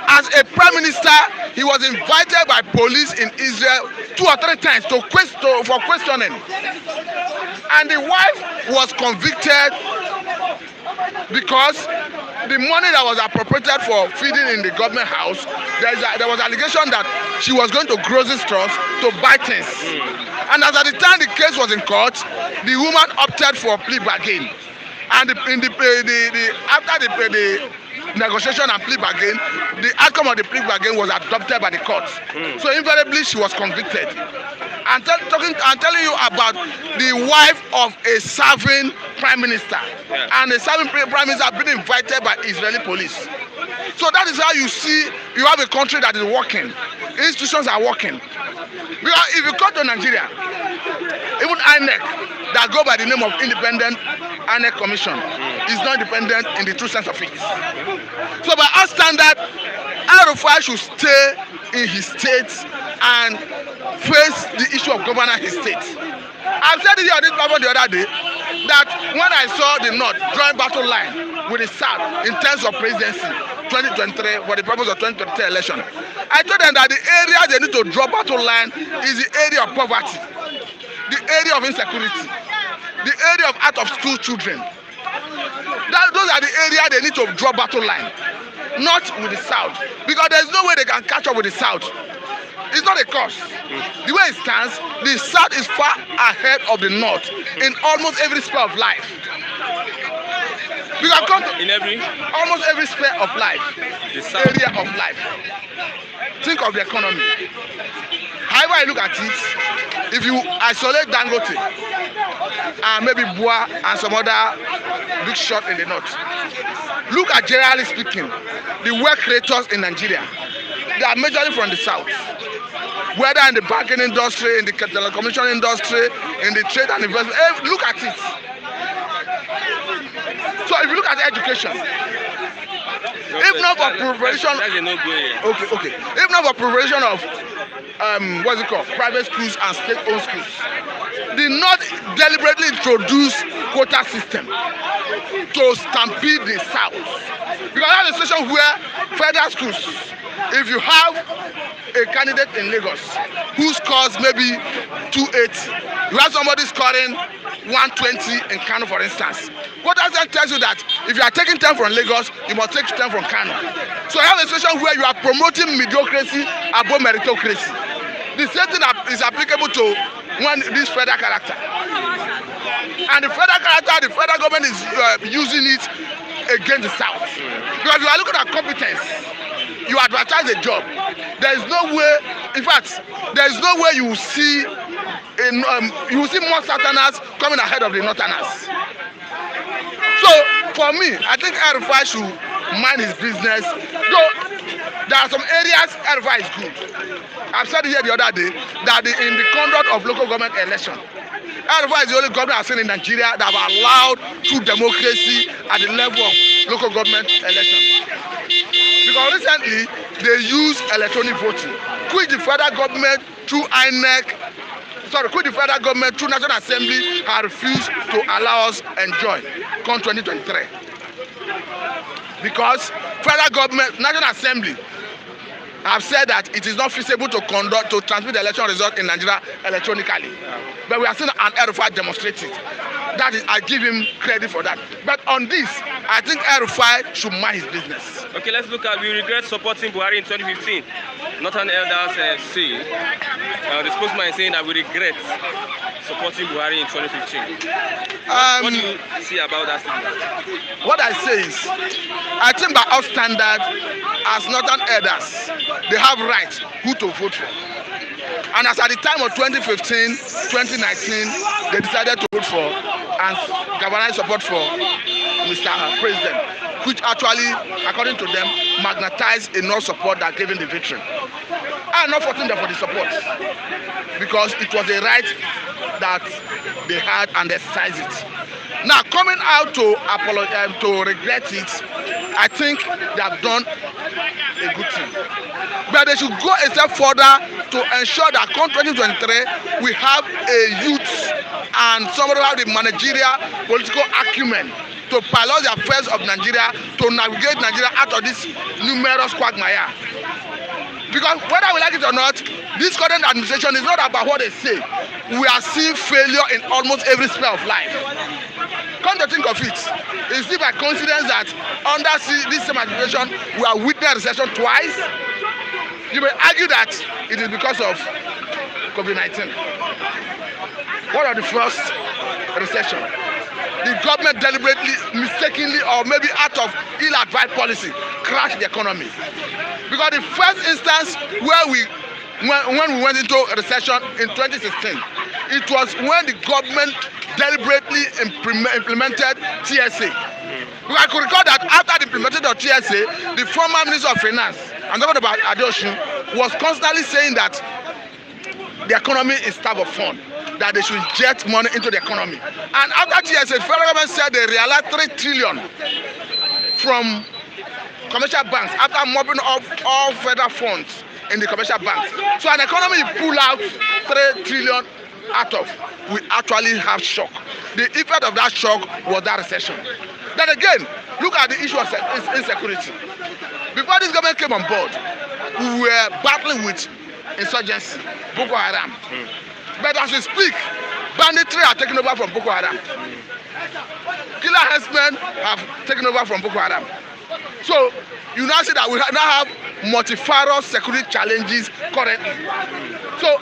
as a prime minister, he was invited by police in Israel 2 or 3 times for questioning, and the wife was convicted because the money that was appropriated for feeding in the government house, there was allegation that she was going to grocery stores to buy things. And as at the time the case was in court, the woman opted for a plea bargain. And after the negotiation and plea bargain, the outcome of the plea bargain was adopted by the court. So invariably she was convicted. I'm telling you about the wife of a serving prime minister, and the serving prime minister being invited by Israeli police. So that is how you see you have a country that is working, institutions are working. Because if you come to Nigeria, even INEC that go by the name of Independent INEC Commission is not independent in the true sense of it. So by our standard, El-Rufai should stay in his state and face the issue of governing his state. I've said it here on this platform the other day that when I saw the North drawing battle line with the South in terms of presidency 2023 for the purpose of 2023 election, I told them that the area they need to draw battle line is the area of poverty, the area of insecurity, the area of out of school children. Those are the areas they need to draw battle line, not with the South, because there's no way they can catch up with the South. It's not a cause. The way it stands, the South is far ahead of the North in almost every sphere of life. We can come to almost every sphere of life, area of life. Think of the economy. However I look at it, if you isolate Dangote and maybe Bua and some other big shot in the North, look at generally speaking, the work creators in Nigeria, they are majorly from the South. Whether in the banking industry, in the telecommunication industry, in the trade and investment, look at it. So if you look at education, if not for preparation, okay, if not for preparation of what's it called, private schools and state-owned schools, did not deliberately introduce quota system to stampede the South. Because that's a situation where federal schools, if you have a candidate in Lagos who scores maybe 280, you have somebody scoring 120 in Kano, for instance. Quota system tells you that if you are taking 10 from Lagos, you must take 10 from Kano. So you have a situation where you are promoting mediocrity above meritocracy. The same thing is applicable to this federal character. And the federal character, the federal government is using it against the South. Because if you are looking at competence, you advertise a job. There is no way, in fact, there is no way you will see more Southerners coming ahead of the Northerners. So for me, I think El-Rufai should mind his business. Though there are some areas El-Rufai is good. I've said it here the other day that in the conduct of local government election, El-Rufai is the only government I've seen in Nigeria that have allowed true democracy at the level of local government election. Because recently they use electronic voting, which the federal government through which the federal government through National Assembly have refused to allow us enjoy come 2023. Because federal government, National Assembly have said that it is not feasible to transmit the election result in Nigeria electronically. But we are seeing an El-Rufai demonstrate it. That is, I give him credit for that. But on this, I think El-Rufai should mind his business. Okay, let's look at, we regret supporting Buhari in 2015. Northern elders say, the spokesman is saying that we regret supporting Buhari in 2015. What do you see about that statement? What I say is, I think by our standard, as Northern elders, they have right who to vote for. And as at the time of 2015, 2019, they decided to vote for and galvanize support for Mr. President, which actually, according to them, magnetized enough support that gave him the victory. I'm not faulting them for the support because it was a right that they had and exercised it. Now, coming out to apologize, to regret it, I think they have done a good thing. But they should go a step further to ensure that come 2023 we have a youth and somebody who have the managerial political acumen to pilot the affairs of Nigeria, to navigate Nigeria out of this numerous quagmire. Because whether we like it or not, this current administration is not about what they say. We are seeing failure in almost every sphere of life. Come to think of it, is it by coincidence that under this same administration we are witnessing recession twice? You may argue that it is because of COVID-19. What are the first recession? The government deliberately, mistakenly, or maybe out of ill-advised policy, crashed the economy. Because the first instance where when we went into a recession in 2016, it was when the government deliberately implemented TSA. Because I could recall that after the implementation of TSA, the former Minister of Finance, I'm talking about Adeosun, was constantly saying that the economy is starved of fund, that they should inject money into the economy. And after TSA, the federal government said they realized 3 trillion from commercial banks after mopping up all federal funds in the commercial banks. So an economy you pull out 3 trillion out of, we actually have shock. The effect of that shock was that recession. Then again, look at the issue of insecurity. Before this government came on board, we were battling with insurgency, Boko Haram. But as we speak, banditry are taking over from Boko Haram. Killer herdsmen have taken over from Boko Haram. So you now see that we now have multifarious security challenges currently. So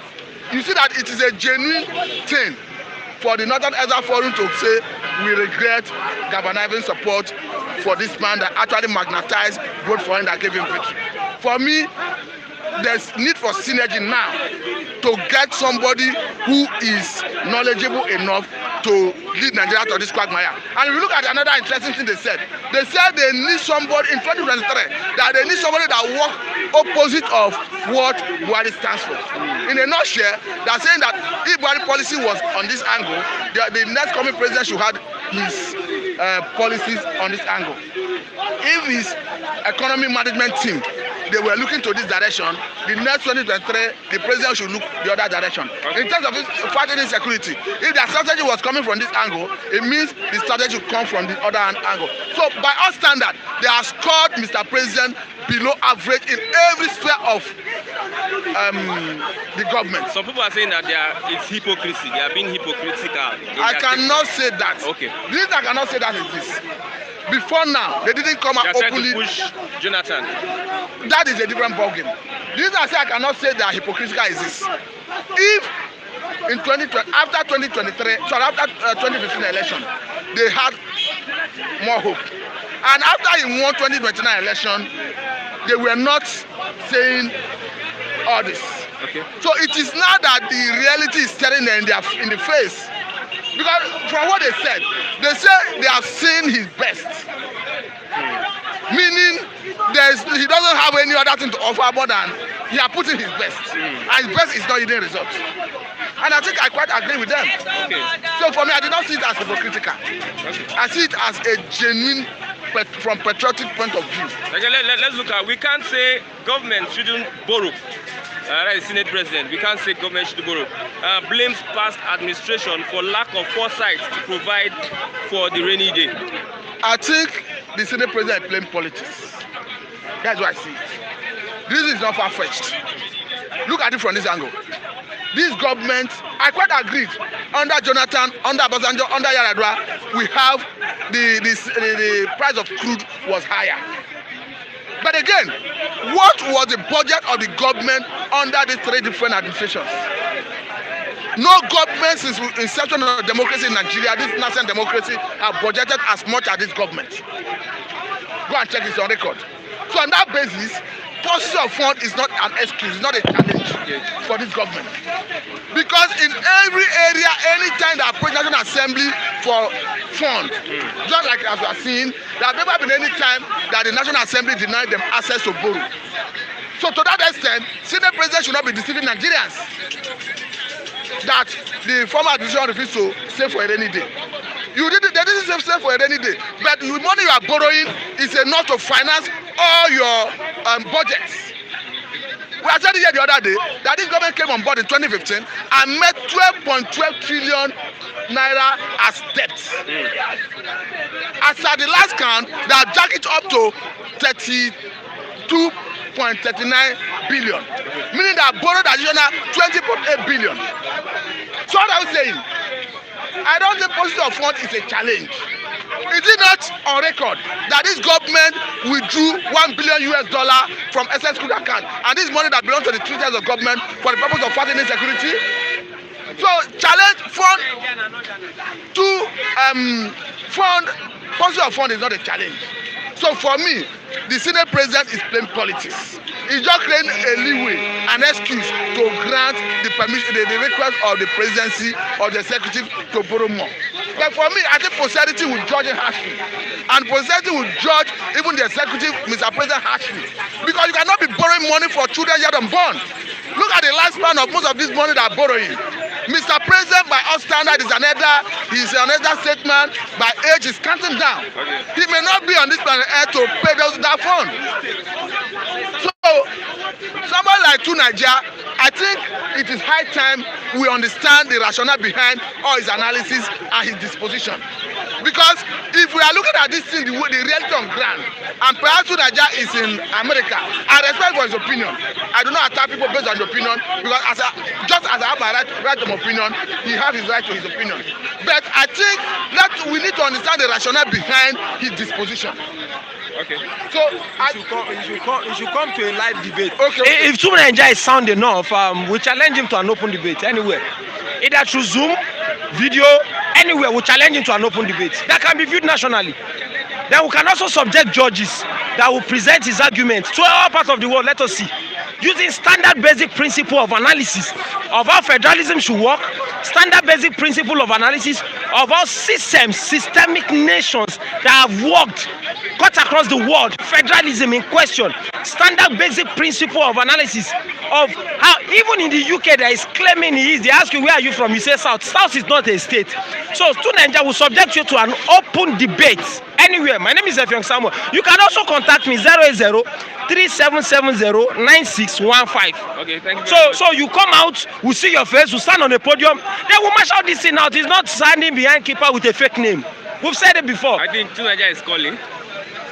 you see that it is a genuine thing for the Northern Elder Forum to say we regret galvanizing support for this man that actually magnetized vote for him that gave him victory. For me, there's need for synergy now to get somebody who is knowledgeable enough to lead Nigeria out of this quagmire. And if you look at another interesting thing they said they need somebody in 2023, that they need somebody that works opposite of what Buhari stands for. In a nutshell, they're saying that if Buhari policy was on this angle, the next coming president should have his policies on this angle. If his economy management team, they were looking to this direction, the next 2023, the president should look the other direction. In terms of fighting insecurity, if their strategy was coming from this angle, it means the strategy should come from the other angle. So by our standard, they have scored Mr. President below average in every sphere of the government. Some people are saying that it's hypocrisy. They are being hypocritical. I cannot say that. Okay. The reason I cannot say that is this. Before now, they didn't come out openly. Trying to push Jonathan. That is a different ballgame. The reason I say I cannot say that hypocritical is this. If in 2020, after 2023, sorry, after 2015 election, they had more hope. And after he won 2029 election, they were not saying all this. Okay. So it is now that the reality is staring them in the face. Because from what they said they have seen his best. Meaning he doesn't have any other thing to offer more than he has put in his best. And his best is not yielding results. and I think I quite agree with them. Okay. So for me, I did not see it as hypocritical. Okay. I see it as a genuine, from patriotic point of view. Okay, let's look at. We can't say government shouldn't borrow. That is Senate President. We can't say government should borrow. Blames past administration for lack of foresight to provide for the rainy day. I think the Senate President is playing politics. That's what I see it. This is not far-fetched. Look at it from this angle. This government, I quite agreed. Under Jonathan, under Obasanjo, under Yar'Adua, we have the price of crude was higher. But again, what was the budget of the government under these three different administrations? No government since inception of democracy in Nigeria, this national democracy, have budgeted as much as this government. Go and check this on record. So on that basis, policy of fund is not an excuse, it's not a challenge for this government. Because in every area, anytime they approach National Assembly for fund, just like as we are seeing, there have never been any time that the National Assembly denied them access to borrow. So to that extent, Senate President should not be deceiving Nigerians that the former administration refused to save for a rainy day. They didn't save for a rainy day, but the money you are borrowing is enough to finance all your budgets. We are saying here the other day that this government came on board in 2015 and made 12.12 trillion naira as debt. As at the last count, they have jacked it up to 32.39 billion, meaning they have borrowed additional 20.8 billion. So what are we saying? I don't think policy of fund is a challenge. Is it not on record that this government withdrew $1 billion from SS Crude account, and this money that belongs to the treasuries of government for the purpose of fighting insecurity? So challenge fund to fund policy of fund is not a challenge. So for me, the Senate President is playing politics. He's just creating a leeway, an excuse to grant the permission, the request of the presidency or the executive to borrow more. But for me, I think posterity will judge it harshly, and posterity will judge even the executive, Mr. President, harshly, because you cannot be borrowing money for children yet unborn. Look at the lifespan of most of this money they are borrowing. Mr. President, by all standards, is another statement. By age, is counting down. He may not be on this planet Earth to pay that fund. So, somebody like Tunaja, I think it is high time we understand the rationale behind all his analysis and his disposition. Because if we are looking at this thing, the reality on ground, and perhaps Tunaja is in America, I respect for his opinion. I do not attack people based on the opinion, because just as I have my right of opinion, he has his right to his opinion. But I think that we need to understand the rationale behind his disposition. Okay. So You should come to a live debate. Okay. If Tunaja is sound enough, we challenge him to an open debate anywhere. Either through Zoom, video, anywhere, we challenge him to an open debate. That can be viewed nationally. Then we can also subject judges that will present his arguments to all parts of the world. Let us see. Using standard basic principle of analysis of how federalism should work, standard basic principle of analysis of how systemic nations that have worked cut across the world, federalism in question, standard basic principle of analysis of how even in the UK there is claiming he is. They ask you, where are you from? You say South. South is not a state. So Tunaja will subject you to an open debate anywhere. My name is Effiong Samuel. You can also contact me 080-3770-9615. Okay, thank you. So you come out, we see your face, we stand on the podium, then we'll mash out this thing out. It's not standing behind keeper with a fake name. We've said it before. I think Tunaja is calling.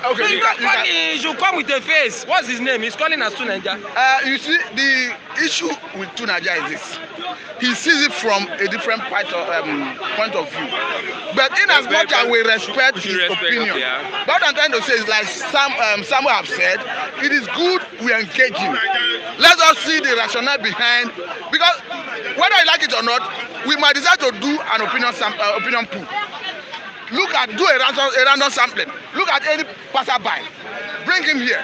Okay, He should come with a face. What's his name? He's calling us Tunaja. You see, the issue with Tunaja is this: he sees it from a different point of view. But in as much as we respect his opinion, what I'm trying to say is, like Samuel have said, it is good we engage him. Let us see the rationale behind, because whether you like it or not, we might decide to do an opinion pool. Do a random sampling. Look at any passerby. Bring him here.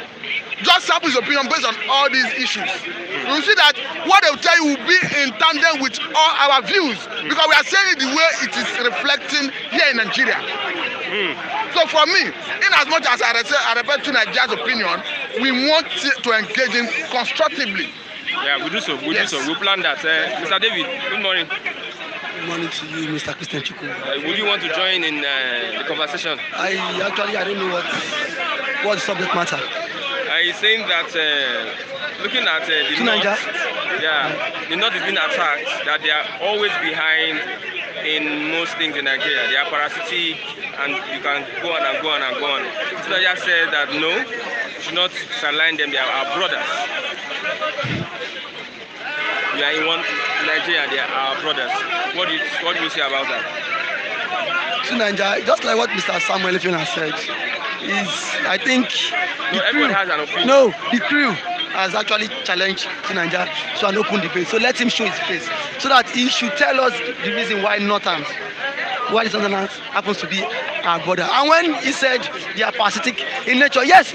Just sample his opinion based on all these issues. You will see that what they will tell you will be in tandem with all our views, because we are saying it the way it is reflecting here in Nigeria. So for me, in as much as I respect Tunaja's opinion, we want to engage him constructively. Yeah, we do so. We Yes. do so. We plan that. Mr. David, good morning. Good morning to you, Mr. Christian Chukwu. Would you want to join in the conversation? I don't know what the subject matter. He's saying that looking at the To North, Niger? yeah, the North is being attacked, that they are always behind in most things in Nigeria. They are parasitic and you can go on and go on and go on. So I just said that no, you should not sideline them, they are our brothers. We are in one Nigeria, they are our brothers. What do you say about that? To Niger, just like what Mr. Samuel Efena said, is I think No, everyone has an opinion. no, the crew has actually challenged to Niger to an open debate. So let him show his face, so that he should tell us the reason why why the Northerners happens to be our border. And when he said they are parasitic in nature, yes,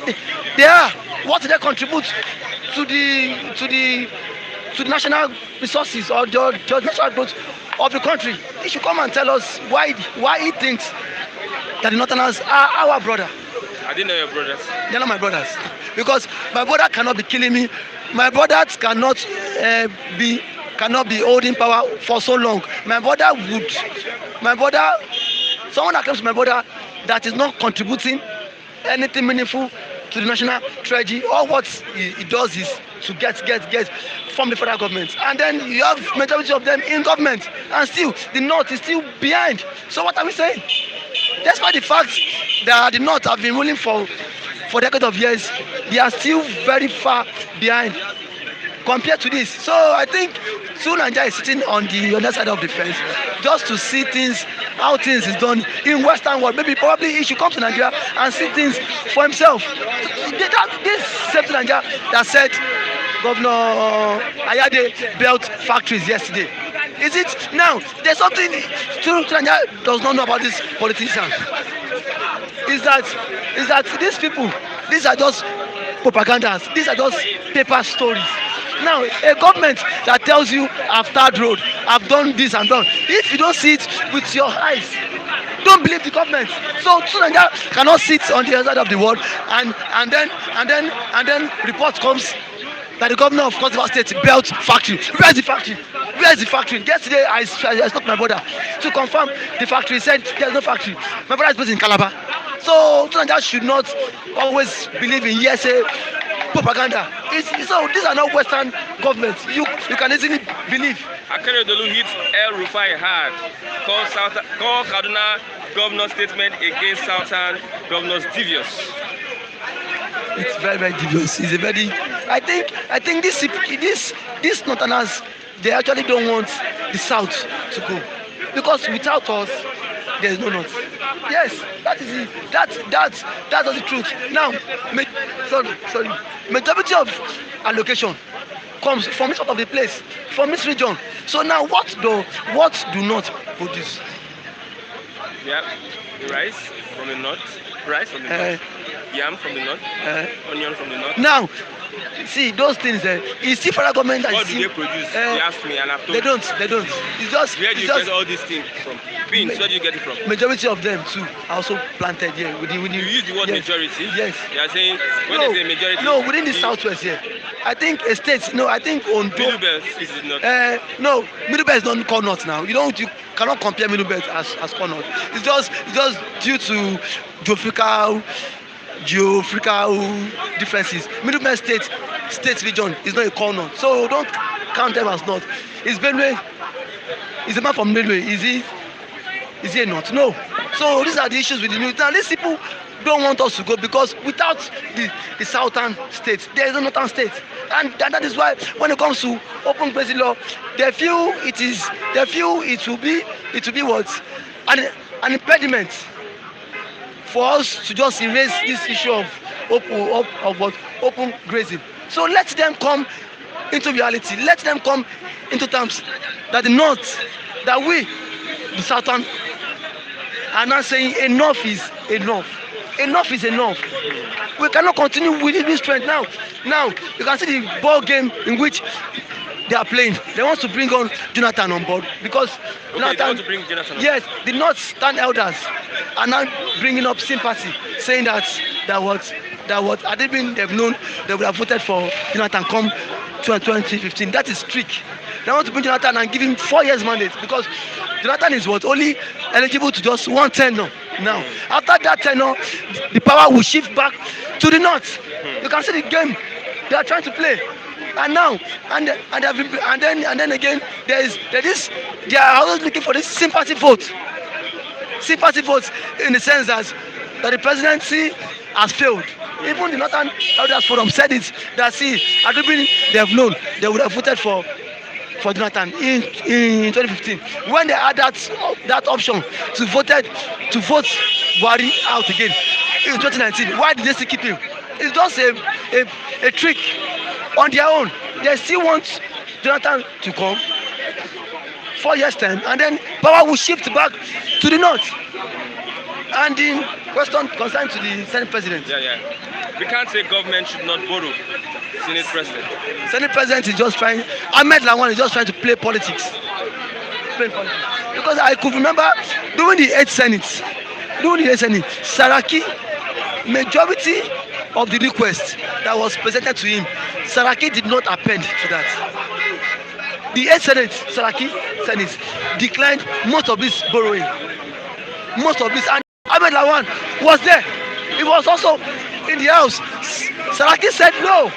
they are. What do they contribute to the national resources or the national growth of the country? He should come and tell us why he thinks that the Northerners are our brother. I didn't know your brothers. They're not my brothers, because my brother cannot be killing me. My brothers cannot be holding power for so long. Someone that comes to my brother that is not contributing anything meaningful to the national treasury, all what he does is to get from the federal government, and then you have majority of them in government, and still the North is still behind. So what are we saying? Despite the fact that the North have been ruling for decades of years, they are still very far behind compared to this. So I think soon Nigeria is sitting on the other side of the fence just to see how things is done in Western world. Maybe probably he should come to Nigeria and see things for himself. This same to Nigeria that said Governor Ayade built factories yesterday. Is it now? There's something Nigeria does not know about this politician. Is that these people, these are just propagandas. These are just paper stories. Now, a government that tells you I've tarred road, I've done this and done. If you don't see it with your eyes, don't believe the government. So Nigeria cannot sit on the other side of the world and then report comes that the governor of Cross River State built factory. Where's the factory? Where's the factory? Yesterday I stopped my brother to confirm the factory. He said there's no factory. My brother is based in Calabar. So Nigeria should not always believe in hearsay propaganda. So these are not Western governments. You can easily believe. Akeredolu hit El Rufai hard. Call Kaduna governor statement against Southern governors devious. It's very, very devious. It's a very. I think this Northerners, they actually don't want the South to go, because without us there is no North. Yes, that is it. That's the truth. Now, sorry. Majority of allocation comes from each part of the place, from this region. So now, what do not produce? Yeah, rice from the north. Rice from the north. Yam from the north. Onion from the north. Now, see those things. It's still federal government that what do they produce? They asked me and I've told they don't. It's just. Where do you get all these things from? Beans. Where do you get it from? Majority of them too are also planted here. You use the word yes. majority. Yes. You are saying when they say majority. No, within the southwest here. I think a state. No, I think on Middle Belt is it not? No, Middle Belt is not called north now. You cannot compare Middle Belt as called north. It's just due to geographical differences. Middle Belt state region is not a called north, so don't count them as north. It's Benue. Is a man from Benue? Is he a north? No. So these are the issues with the news. Now these people don't want us to go, because without the southern states, there is no northern state, and that is why when it comes to open grazing law, they feel it will be what an impediment for us to just erase this issue of open grazing. So let them come into reality. Let them come into terms that the north, that we, the southern, are now saying enough is enough. Enough is enough. We cannot continue with this trend now. Now you can see the ball game in which they are playing. They want to bring on Jonathan on board, because they want to bring Jonathan on. Yes, the North stand elders are now bringing up sympathy, saying that what had they been they've known, they would have voted for Jonathan come 2015. That is trick. They want to bring Jonathan and give him 4 years mandate because Jonathan is what only eligible to just one tenure now. After that tenure, the power will shift back to the north. You can see the game they are trying to play. And now, and then again, there is this. They are always looking for this sympathy vote. Sympathy votes in the sense that the presidency has failed. Even the Northern Elders Forum said it. That see, had it been they have known, they would have voted for Jonathan in 2015 when they had that option to vote Buhari out again in 2019. Why did they still keep him? It's just a trick on their own. They still want Jonathan to come 4 years time, and then power will shift back to the north. And in question concerned to the Senate President. We can't say government should not borrow. Senate President. Senate President is just trying. Ahmed Lawan is just trying to play politics. Because I could remember during the 8th Senate, Saraki, majority of the request that was presented to him, Saraki did not append to that. The 8th Senate, Saraki Senate, declined most of this borrowing. Most of this, and Ahmed Lawan was there. He was also in the house. Saraki said no.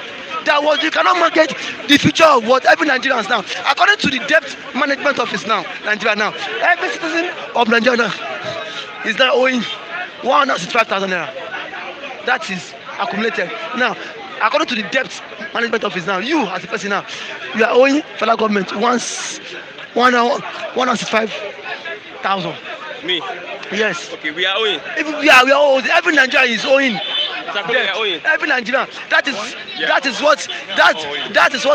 That was, you cannot market the future of what every Nigerians now. According to the debt management office now, Nigeria now, every citizen of Nigeria now is now owing 165,000 naira. That is accumulated. Now, according to the debt management office now, you as a person now, you are owing federal government 165,000. Me? Yes. Okay, we are owing. We are owing. Every Nigerian is owing. We are owing. Every Nigerian. That is what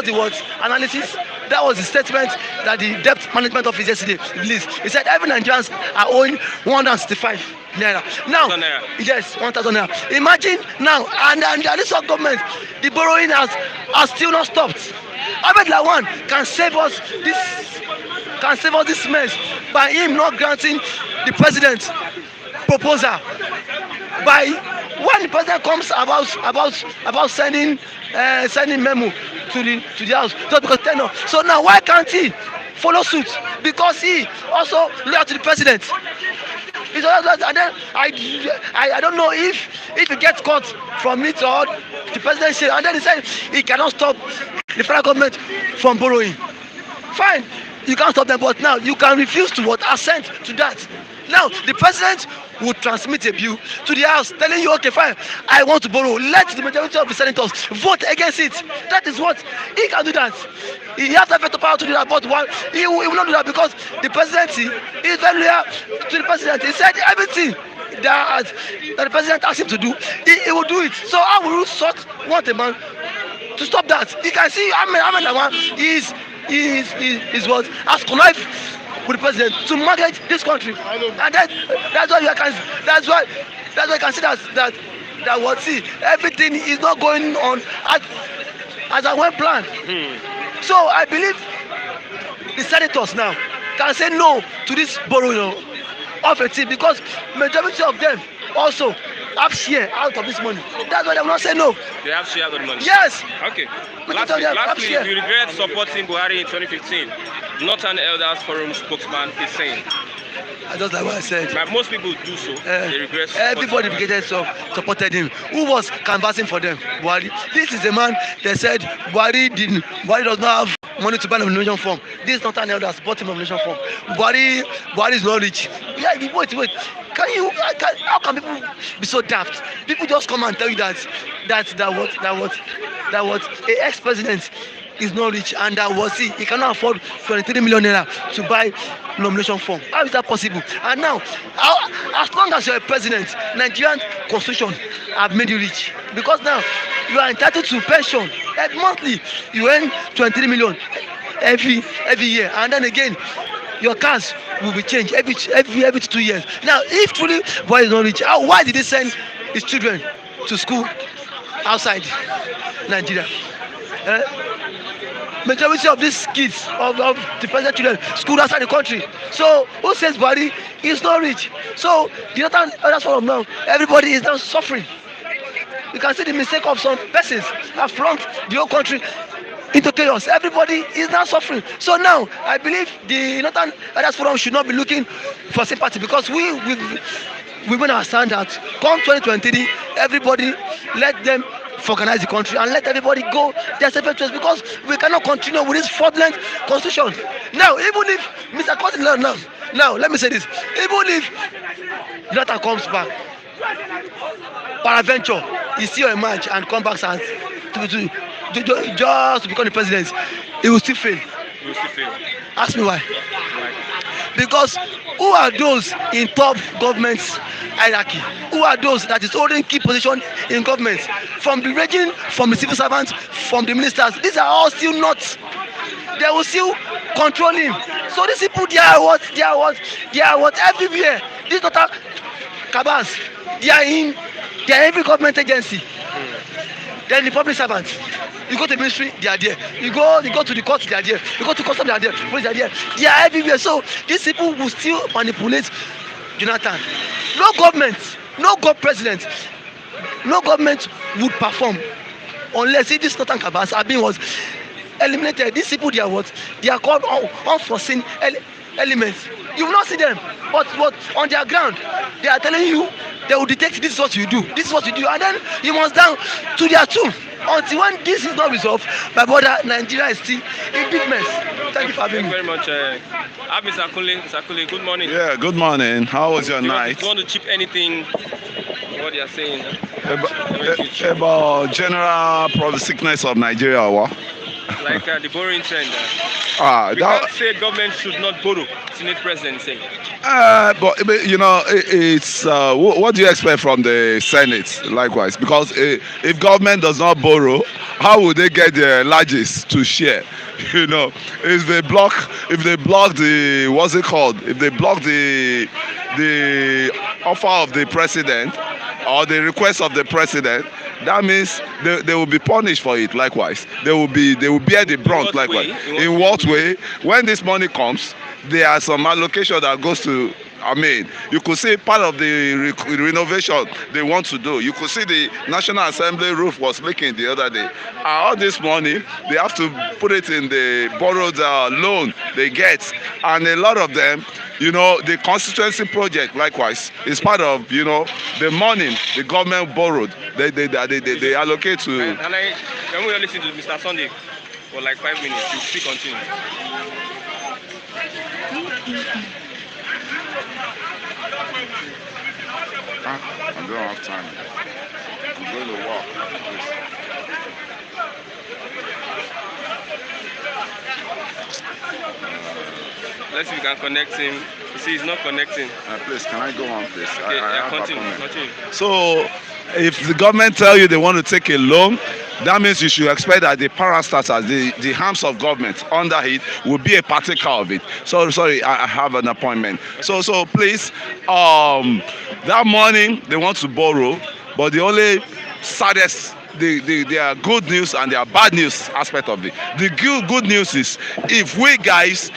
the word analysis. That was the statement that the debt management office yesterday released. He said every Nigerians are owing 165 naira. Now, yes, 1,000 naira. Imagine now, and this government, the borrowing has still not stopped. Ahmed Lawan can save us this mess by him not granting the president proposal. By when the president comes about sending memo to the house just because tenor. So now why can't he follow suit? Because he also loyal to the president. And then I don't know if he gets caught from it or the president said, and then he said he cannot stop the federal government from borrowing. Fine, you can't stop them, but now you can refuse to assent to that. Now the president will transmit a bill to the house telling you, okay, fine, I want to borrow. Let the majority of the senators vote against it. That is what he can do. That he has the veto power to do that, but he will not do that because the presidency is very loyal to the president. He said everything that the president asked him to do, he will do it. So how will you want a man to stop that? You can see Ahmed Lawan is what has connived with the president to manage this country, and that's why you can see that what see everything is not going on as I went planned. So I believe the senators now can say no to this borrowing of a team because majority of them also have share out of this money. That's why they will not say no. They have share out of the money. Yes. Okay. Lastly, you regret supporting Buhari in 2015. Northern Elders Forum spokesman is saying. Just like what I said. But most people do so. They regret. Everybody supported him. Who was canvassing for them? Buhari. This is the man they said Buhari does not have money to buy a nomination form. This Northern Elders bought him a nomination form. Buhari is not rich. Yeah, wait. How can people be so daft? People just come and tell you that a ex-president is not rich and that he cannot afford 23 million naira to buy nomination form. How is that possible? And now, as long as you're a president, Nigerian constitution have made you rich because now you are entitled to pension monthly. You earn 23 million every year, and then again your cars will be changed every 2 years. Now, if truly Buhari is not rich, why did he send his children to school outside Nigeria? Majority of these kids of the president children school outside the country. So who says Buhari is not rich? So the other forum now, everybody is now suffering. You can see the mistake of some persons have flunked the whole country into chaos. Everybody is now suffering. So now I believe the Northern Elders Forum should not be looking for sympathy, because we going to understand that come 2023, everybody let them organize the country and let everybody go their separate ways, because we cannot continue with this fraudulent constitution. Now, even if Mr. Cotton, now let me say this, even if Jonathan comes back, peradventure, he still emerge and come back and just to become the president, he will still fail. Ask me why. Because who are those in top government hierarchy? Who are those that is holding key position in government? From the region, from the civil servants, from the ministers. These are all still not. They will still control him. So these people, they are what everywhere. These total cabals, they are in every government agency. Then the public servants. You go to the ministry, they are there. You go to the court, they are there. You go to custom, they are there. Police, they are there. They are everywhere. So these people will still manipulate Jonathan. No government, no president, no government would perform unless if this Northern cabals are being was eliminated. These people, they are what? They are called unforeseen elements. You will not see them, but on their ground, they are telling you they will detect this is what you do, this is what you do, and then you must down to their tomb. Until when this is not resolved, my brother, Nigeria is still in big mess. Thank you for having me. Thank you very much. Mr. Akule. Mr. Akule, good morning. Yeah, good morning. How was your night? Do you want to chip anything what they are saying? About general problem sickness of Nigeria or what? Like the borrowing trend. We that, can't say government should not borrow. Senate president saying. but you know, it's what do you expect from the Senate? Likewise, because if government does not borrow, how would they get their largest to share? You know, if they block the what's it called? If they block the offer of the president or the request of the president, that means they will be punished for it. Likewise, they will bear the brunt. Likewise, in what way? When this money comes, there are some allocation that goes to. I mean, you could see part of the renovation they want to do. You could see the National Assembly roof was leaking the other day. All this money, they have to put it in the borrowed loan they get. And a lot of them, you know, the constituency project, likewise, is part of, you know, the money the government borrowed. They allocate to. And when we listen to Mr. Sunday for like 5 minutes, you speak continue. I don't have time. I'm going to walk. Let's see if we can connect him. You see, he's not connecting. Please, can I go on, please? Okay, continue. So, if the government tell you they want to take a loan, that means you should expect that the parastatals, the arms of government under it, will be a partaker of it. So, sorry, I have an appointment. So please, that money they want to borrow, but the only saddest, there are good news and there are bad news aspect of it. The good news is if we guys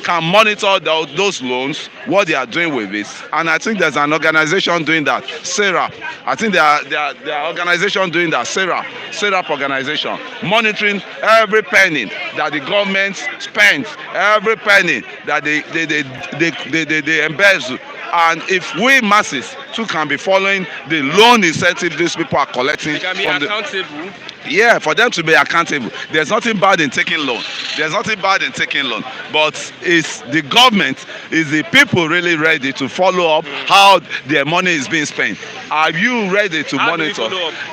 can monitor those loans, what they are doing with it, and I think there's an organization doing that, Sarah. I think there are organization doing that, Sarah organization, monitoring every penny that the government spends, every penny that they embezzle. And if we masses too can be following the loan incentive these people are collecting, they can be accountable. Yeah, for them to be accountable. There's nothing bad in taking loan. But it's the government, is the people really ready to follow up how their money is being spent? Are you ready to monitor?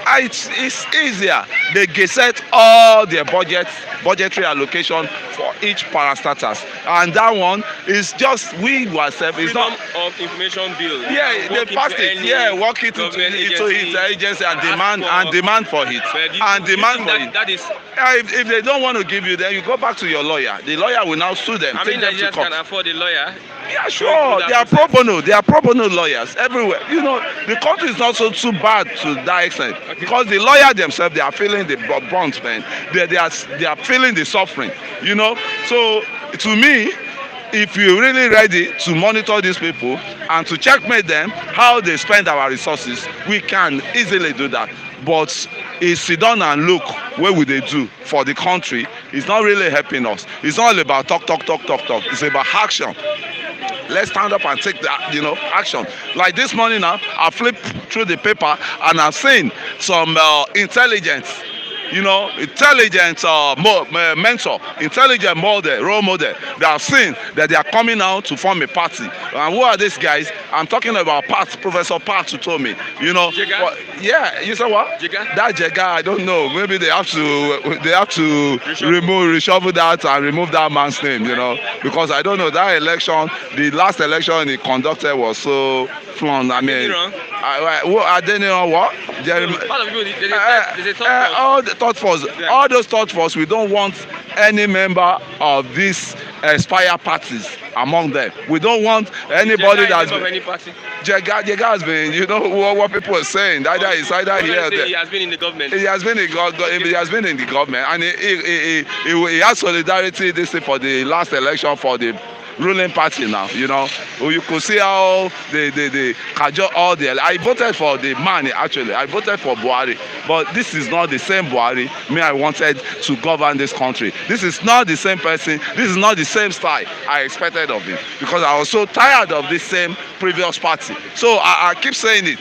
It's easier. They set all their budgetary allocation for each parastatals, and that one is just we ourselves. It's not of information bill. Yeah, they passed it. Yeah, walk it into its agency and demand for it. That is. If they don't want to give you, then you go back to your lawyer. The lawyer will now sue them. I mean, Nigerians can afford a lawyer. Yeah, sure. They are pro bono. They are pro bono lawyers everywhere. You know, the country is not so too bad to that extent, because the lawyer themselves, they are feeling the brunt, man. They are feeling the suffering. You know, so to me, if you're really ready to monitor these people and to checkmate them how they spend our resources, we can easily do that. But is sit down and look what we dey do for the country. It's not really helping us. It's not all about talk. It's about action. Let's stand up and take that, action. Like this morning now, I flipped through the paper and I've seen some intelligence, intelligent mentor, intelligent model, role model. They have seen that they are coming out to form a party. And who are these guys? I'm talking about Professor Pat who told me. Jega? Yeah, you said what? Jega? That Jega, I don't know. Maybe they have to reshuffle that and remove that man's name, because I don't know, that election, the last election he conducted was so flung. I mean, I didn't know what? Part of people, there's a thought all the thought force, all those thought force, we don't want any member of these aspire parties among them. We don't want anybody that's of any party. Jega has been, what people are saying. Either here or there. He has been in the government. He has been in the government, and he has solidarity this thing for the last election for the ruling party now. You could see how they cajole all the. I voted for the man actually. I voted for Buhari, but this is not the same Buhari I wanted to govern this country. This is not the same person. This is not the same style I expected of him, because I was so tired of this same previous party. So I keep saying it.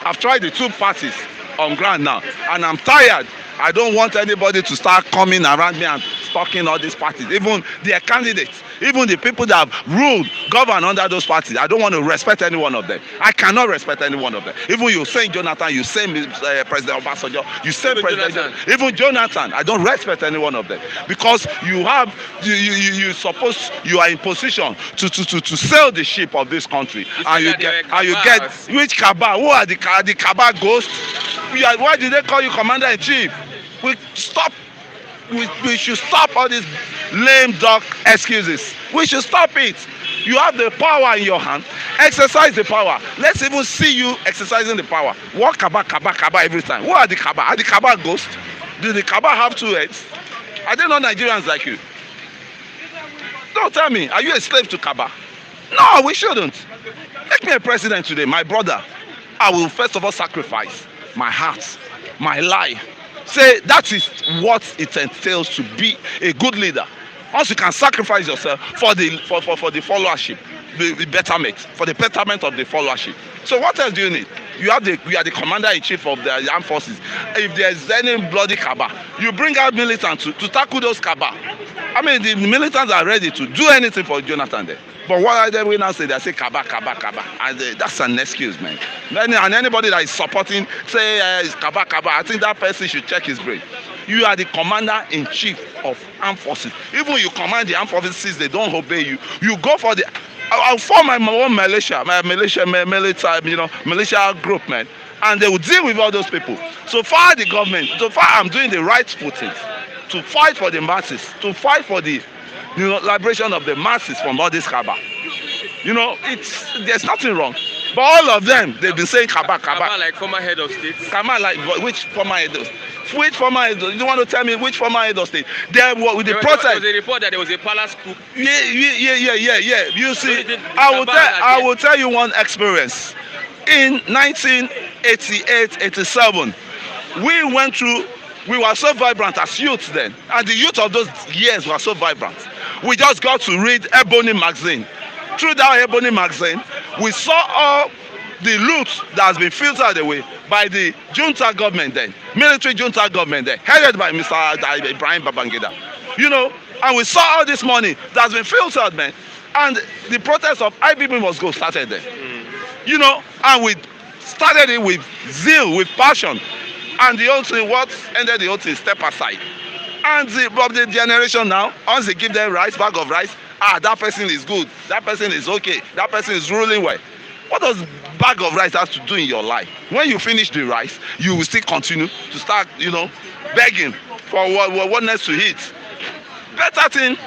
I've tried the two parties on ground now, and I'm tired. I don't want anybody to start coming around me and stalking all these parties, even their candidates, even the people that have ruled, governed under those parties. I don't want to respect any one of them. I cannot respect any one of them. Even you say Jonathan, you say President Obasanjo, you say President even Jonathan. I don't respect any one of them, because you are in position to sell the ship of this country, and you get which cabal? Who are the cabal ghosts? Why did they call you Commander in Chief? We should stop all these lame duck excuses. We should stop it. You have the power in your hand. Exercise the power. Let's even see you exercising the power. What kaba every time? Who are the kaba? Are the kaba ghosts? Do the kaba have two heads? Are they not Nigerians like you? Don't tell me. Are you a slave to kaba? No, we shouldn't. Make me a president today, my brother. I will first of all sacrifice my heart, my life. Say that is what it entails to be a good leader. Once you can sacrifice yourself for the followership, the betterment, for the betterment of the followership. So what else do you need? You are the commander-in-chief of the armed forces. If there's any bloody cabal, you bring out militants to tackle those cabal. I mean, the militants are ready to do anything for Jonathan there. But what are they we now say? They say kaba, and that's an excuse, man. And anybody that is supporting, say it's kaba, I think that person should check his brain. You are the commander-in-chief of armed forces. Even you command the armed forces, they don't obey you. You go for the. I'll form my own militia group, man, and they will deal with all those people. So far, the government. So far, I'm doing the right things to fight for the masses, to fight for the liberation of the masses from all this kaba. There's nothing wrong. But all of them, they've been saying kaba. Kaba like former head of state. Kaba like which former head of state? Which former head of, you want to tell me which former head of state? There with the protest. There was a report that there was a palace coup. Yeah. You see, I will tell you one experience. In 1988-87, we were so vibrant as youths then, and the youth of those years were so vibrant. We just got to read Ebony magazine. Through that Ebony magazine, we saw all the loot that has been filtered away by the junta government then, military junta government then, headed by Mr. Ibrahim Babangida. And we saw all this money that has been filtered, man. And the protest of IPP must go started then. And we started it with zeal, with passion. And the whole thing, what ended the whole thing, step aside. And the generation now, once they give them rice, bag of rice, that person is good, that person is okay, that person is ruling well. What does bag of rice have to do in your life? When you finish the rice, you will still continue to start, begging for what next to eat. Better thing,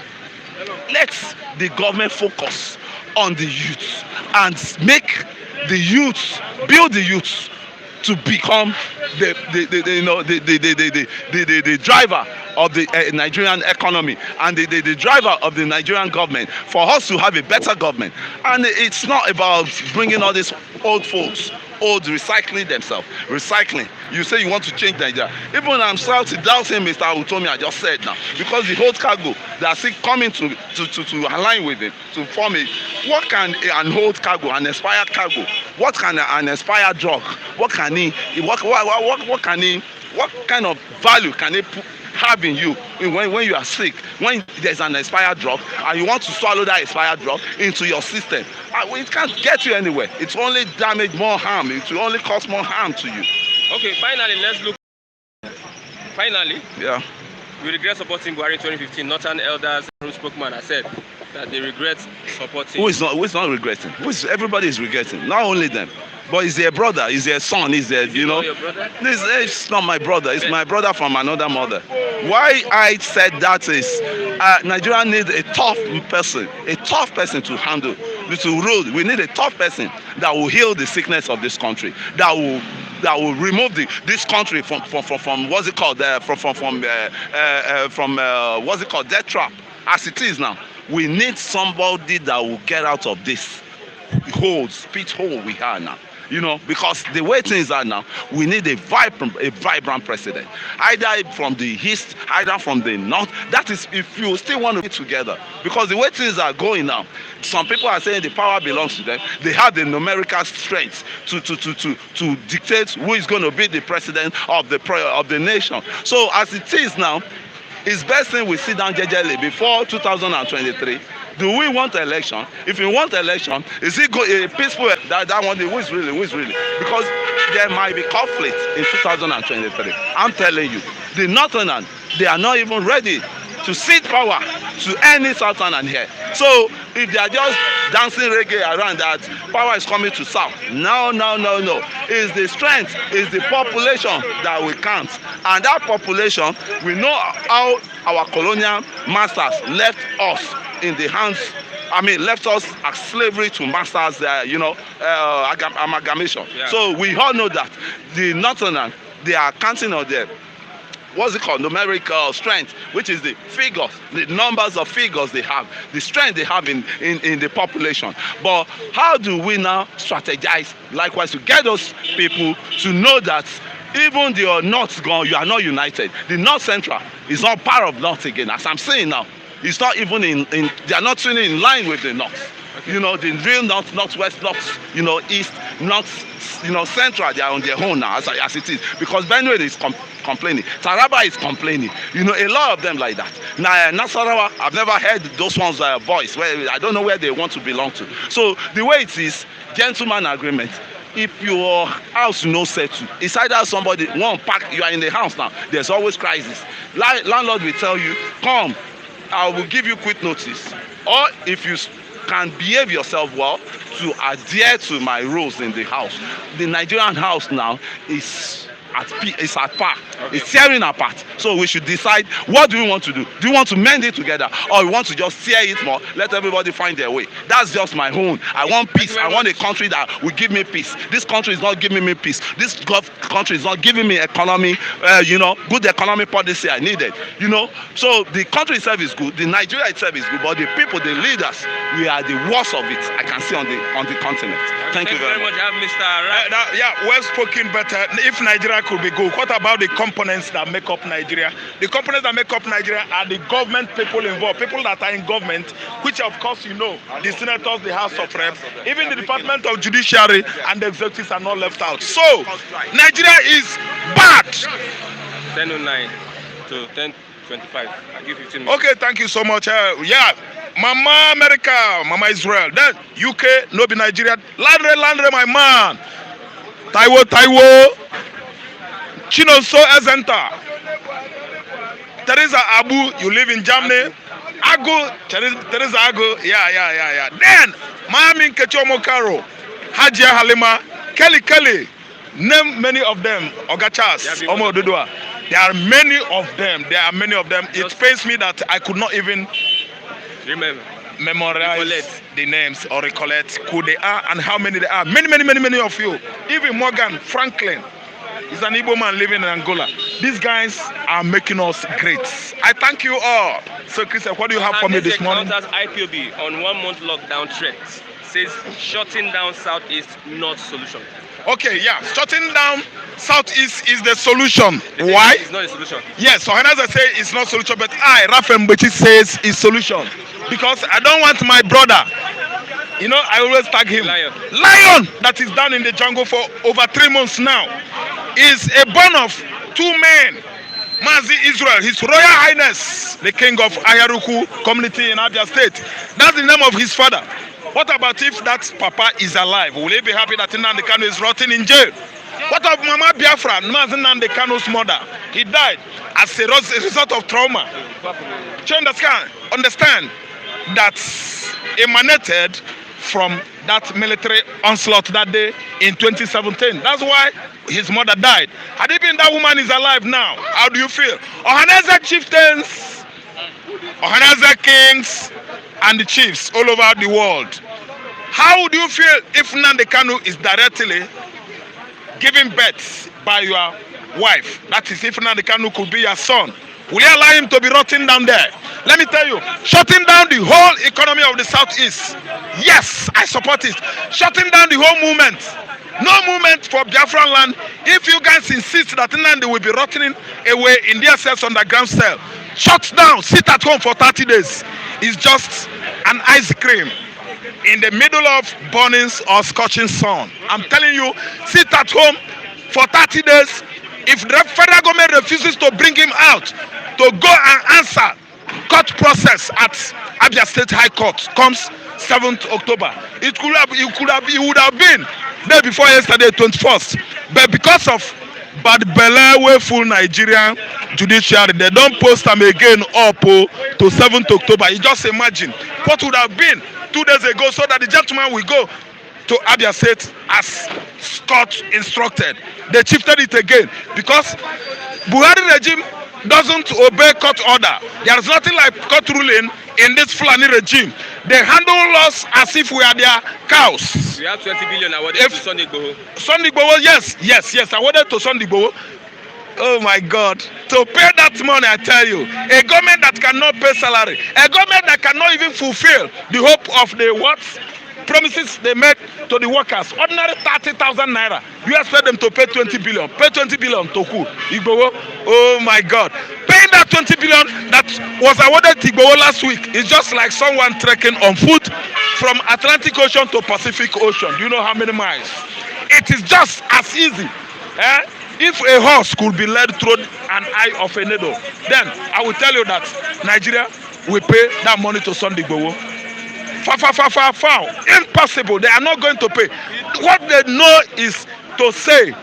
let the government focus on the youth and make the youth, build the youth to become the driver of the Nigerian economy and the driver of the Nigerian government, for us to have a better government. And it's not about bringing all these old folks, old recycling themselves. Recycling. You say you want to change Nigeria. Even I'm starting doubting Mr. Utomi I just said now. Because the old cargo, they are still coming to align with it, to form it. What can an old cargo, an expired cargo, what can an expired drug, what kind of value can it have in you when you are sick, when there's an expired drug and you want to swallow that expired drug into your system? It can't get you anywhere. It's only damage, more harm. It will only cause more harm to you. Okay, finally, let's look. Finally, Yeah. we regret supporting Buhari in 2015. Northern elders who spokesman has said that they regret supporting. Who is not regretting? Everybody is regretting. Not only them, but is their brother, is their son, is their, you know. Your brother? It's not my brother. It's my brother from another mother. Why I said that is Nigeria needs a tough person to handle, to rule. We need a tough person that will heal the sickness of this country, that will remove this country from what's it called from what's it called, death trap as it is now. We need somebody that will get out of this pit hole we are now. You know, because the way things are now, we need a vibrant president, either from the east, either from the north. That is, if you still want to be together, because the way things are going now, some people are saying the power belongs to them. They have the numerical strength to dictate who is going to be the president of the nation. So as it is now, it's best thing we sit down jejely before 2023. Do we want election? If we want election, is it peaceful? That one, who is really? Because there might be conflict in 2023. I'm telling you, the Northerners, they are not even ready to cede power to any Southern here. So if they are just dancing reggae around that power is coming to South, no. It's the strength, it's the population that we count. And that population, we know how our colonial masters left us in the hands, left us as slavery to masters, amalgamation. Yeah. So we all know that the Northerners, they are counting on them. What's it called? Numerical strength, which is the figures, the numbers of figures they have, the strength they have in the population. But how do we now strategize, likewise, to get those people to know that even the North gone, you are not united. The North Central is not part of North again, as I'm saying now. It's not even they are not tuning in line with the North. You know, the real North, Northwest, North, East, North, Central, they are on their own now, as it is. Because Benue is complaining. Taraba is complaining. A lot of them like that. Now, Nasarawa, I've never heard those ones' voice. Where I don't know where they want to belong to. So the way it is, gentleman agreement. If your house no settle, it's either somebody you are in the house now. There's always crisis. Landlord will tell you, come, I will give you quick notice. Or if you can behave yourself well to adhere to my rules in the house. The Nigerian house now is at par. Okay. It's tearing apart. So we should decide, what do we want to do? Do we want to mend it together, or we want to just tear it more, let everybody find their way? That's just my own. I want peace. I want a country that will give me peace. This country is not giving me peace. This country is not giving me economy, good economic policy I needed. So the country itself is good, the Nigeria itself is good, but the people, the leaders, we are the worst of it. I can see on the continent. Thank you very much. Mr. Well spoken, but if Nigeria could be good, what about the components that make up Nigeria? The components that make up Nigeria are the government people involved, people that are in government, which of course the senators, the House of Reps, even the Department of Judiciary and the executives are not left out. So Nigeria is bad. 10:09 to 10:25. I give 15 minutes. Okay, thank you so much. Mama America, Mama Israel, then UK, no be Nigeria. Landre, my man. Taiwo. Chinonso Ezenta. Teresa Abu, you live in Germany. Teresa Agu, yeah. Then, Mami Kechomokaro, Hajia Halima, Kelly. Name many of them. Ogachas, Omo Dudua. There are many of them. It pains me that I could not even memorize the names or recollect who they are and how many they are. Many of you. Even Morgan Franklin is an Igbo man living in Angola. These guys are making us great. I thank you all. So, Christian, what do you have for me this morning? IPOB on 1 month lockdown threat. says shutting down Southeast not solution. Okay, yeah, shutting down Southeast is the solution. Why? It's not a solution. Yes, so Ohanaeze say it's not solution, but I, Raphael Mbechi, says it's solution. Because I don't want my brother, you know, I always tag him. Lion that is down in the jungle for over 3 months now is a born of 2 men. Mazi Israel, His Royal Highness, the King of Ayaruku community in Abia State. That's the name of his father. What about if that papa is alive? Will he be happy that Nnamdi Kanu is rotting in jail? What of Mama Biafra, Mazi Nnamdi Kanu's mother? He died as a result of trauma. Do you understand that emanated from that military onslaught that day in 2017. That's why his mother died. Had it been that woman is alive now, how do you feel? Ohanaeze chieftains, Ohanaeze kings, and the chiefs all over the world. How would you feel if Nnamdi Kanu is directly giving birth by your wife? That is, if Nnamdi Kanu could be your son. Will you allow him to be rotting down there? Let me tell you, shutting down the whole economy of the Southeast. Yes, I support it. Shutting down the whole movement. No movement for Biafran land. If you guys insist that Nnamdi will be rotting away in their cells underground cell, shut down, sit at home for 30 days. It's just an ice cream in the middle of burning or scorching sun. I'm telling you, sit at home for 30 days. If the federal government refuses to bring him out to go and answer court process at Abia State High Court comes 7th October, he would have been day before yesterday, 21st. But because of bad belly full Nigerian judiciary, they don't post them again up to 7th October. You just imagine what would have been 2 days ago, so that the gentleman will go to Abia State as court instructed. They shifted it again because Buhari regime doesn't obey court order. There is nothing like court ruling in this Fulani regime. They handle us as if we are their cows. We have 20 billion awarded to Sunday Igboho. Sunday Igboho, yes, awarded to Sunday Igboho. Oh my God. To pay that money, I tell you, a government that cannot pay salary, a government that cannot even fulfill the hope of the what? Promises they made to the workers. Ordinary 30,000 naira. You expect them to pay 20 billion. Pay 20 billion to who? Igboho. Oh my God. Paying that 20 billion that was awarded to Igboho last week is just like someone trekking on foot from Atlantic Ocean to Pacific Ocean. Do you know how many miles? It is just as easy. If a horse could be led through an eye of a needle, then I will tell you that Nigeria will pay that money to Sunday Igboho. Far. Impossible. They are not going to pay. What they know is to say,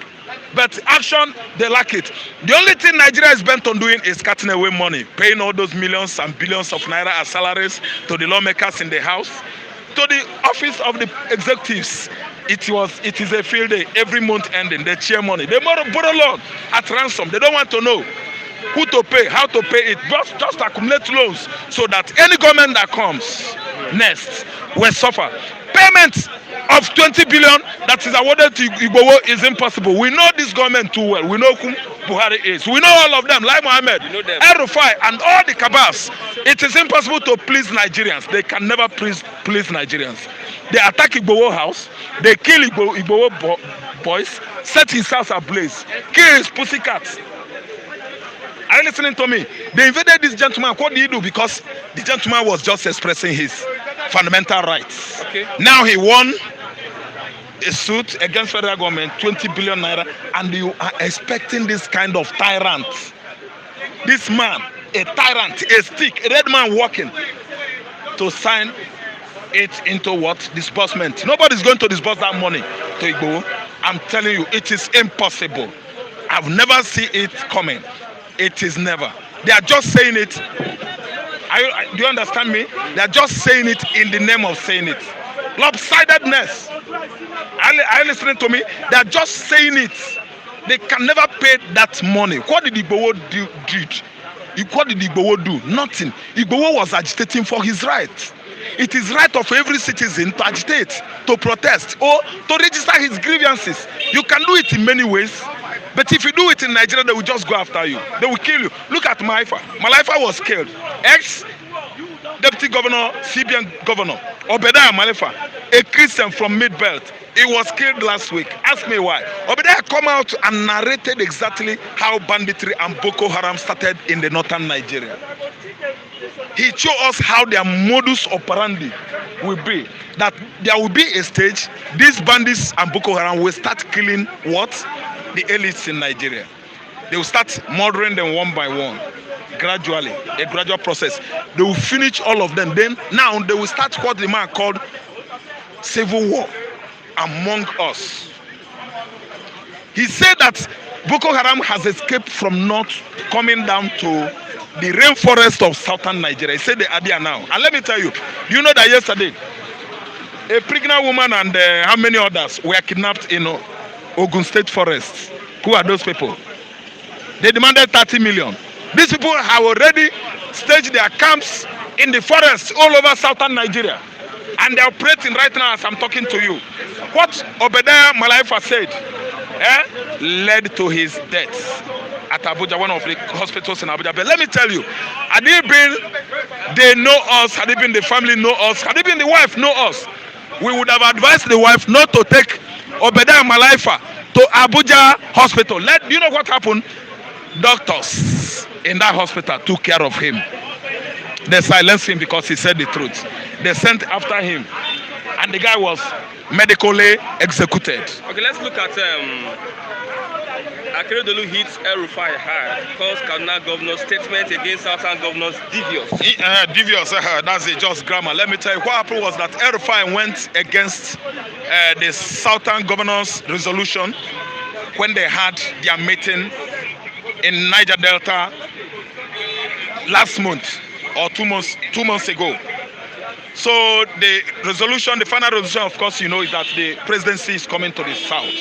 but action, they lack it. The only thing Nigeria is bent on doing is cutting away money, paying all those millions and billions of naira as salaries to the lawmakers in the house, to the office of the executives. It is a field day every month ending. They share money. They borrow loan at ransom. They don't want to know who to pay, how to pay it, but just accumulate loans so that any government that comes next will suffer. Payment of 20 billion that is awarded to Igboho is impossible. We know this government too well. We know who Buhari is. We know all of them, like Mohammed, El-Rufai, and all the cabals. It is impossible to please Nigerians. They can never please Nigerians. They attack Igboho house, they kill Igboho boys, set his house ablaze, kill his pussycats. Are you listening to me? They invaded this gentleman. What did he do? Because the gentleman was just expressing his fundamental rights. Okay. Now he won a suit against federal government, 20 billion naira, and you are expecting this kind of tyrant. This man, a tyrant, a stick, a red man walking, to sign it into what? Disbursement. Nobody's going to disburse that money to Igboho. I'm telling you, it is impossible. I've never seen it coming. It is never. They are just saying it. Do you understand me? They are just saying it in the name of saying it. Lopsidedness. Are you listening to me? They are just saying it. They can never pay that money. What did Igboho do? What did Igboho do? Nothing. Igboho was agitating for his rights. It is right of every citizen to agitate, to protest, or to register his grievances. You can do it in many ways. But if you do it in Nigeria, they will just go after you. They will kill you. Look at Malaifa. Malaifa was killed. Deputy Governor, CBN Governor, Obadiah Malefa, a Christian from Mid-Belt. He was killed last week. Ask me why. Obadiah come out and narrated exactly how banditry and Boko Haram started in the northern Nigeria. He showed us how their modus operandi will be. That there will be a stage, these bandits and Boko Haram will start killing what? The elites in Nigeria. They will start murdering them one by one. Gradually, a gradual process. They will finish all of them. Then now they will start what the man called civil war among us. He said that Boko Haram has escaped from north, coming down to the rainforest of southern Nigeria. He said they are there now. And let me tell you, you know that yesterday, a pregnant woman and how many others were kidnapped in Ogun State Forest. Who are those people? They demanded 30 million. These people have already staged their camps in the forest all over southern Nigeria. And they are operating right now as I'm talking to you. What Obadiah Malaifa said led to his death at Abuja, one of the hospitals in Abuja. But let me tell you, had it been they know us, had it been the family know us, had it been the wife know us, we would have advised the wife not to take Obadiah Malaifa to Abuja hospital. Do you know what happened? Doctors in that hospital took care of him. They silenced him because he said the truth. They sent after him, and the guy was medically executed. Okay, let's look at Akeredolu hits El-Rufai hard, calls Kaduna governor's statement against Southern governors devious. Devious, that's a just grammar. Let me tell you, what happened was that El-Rufai went against the Southern governors' resolution when they had their meeting in Niger Delta last month or 2 months ago. So the resolution, the final resolution, of course, you know, is that the presidency is coming to the south.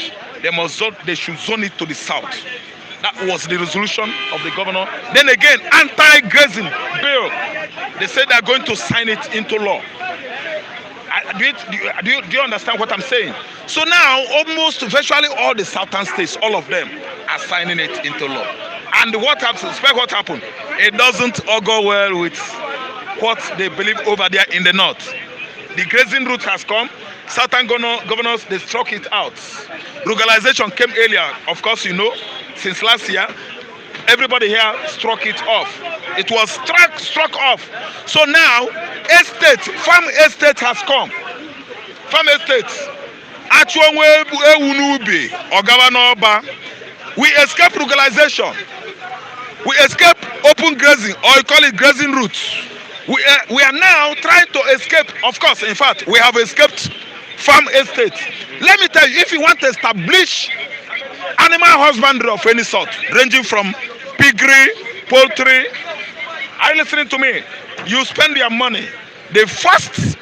They should zone it to the south. That was the resolution of the governor. Then again, anti-grazing bill. They said they are going to sign it into law. Do you understand what I'm saying? So now, almost virtually all the southern states, all of them, are signing it into law. And what happens? Expect what happened. It doesn't all go well with what they believe over there in the north. The grazing route has come. Southern governors, they struck it out. Ruralization came earlier, of course, you know, since last year. Everybody here struck it off. It was struck off. So now, farm estate has come. Farm estates. We escape ruralization. We escape open grazing, or you call it grazing routes. We are now trying to escape, of course, in fact, we have escaped farm estates. Let me tell you, if you want to establish animal husbandry of any sort, ranging from piggery, poultry, are you listening to me? You spend your money. The first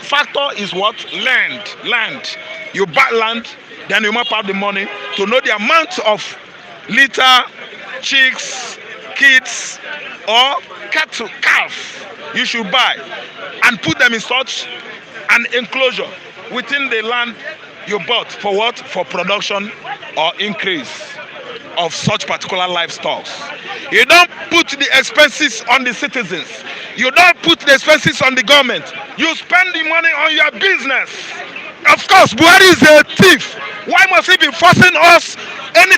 factor is what? Land. You buy land, then you map out the money to know the amount of litter, chicks, kids, or cattle, calf you should buy, and put them in such an enclosure within the land you bought for what? For production or increase of such particular livestock. You don't put the expenses on the citizens. You don't put the expenses on the government. You spend the money on your business. Of course, Buhari is a thief. Why must he be forcing us any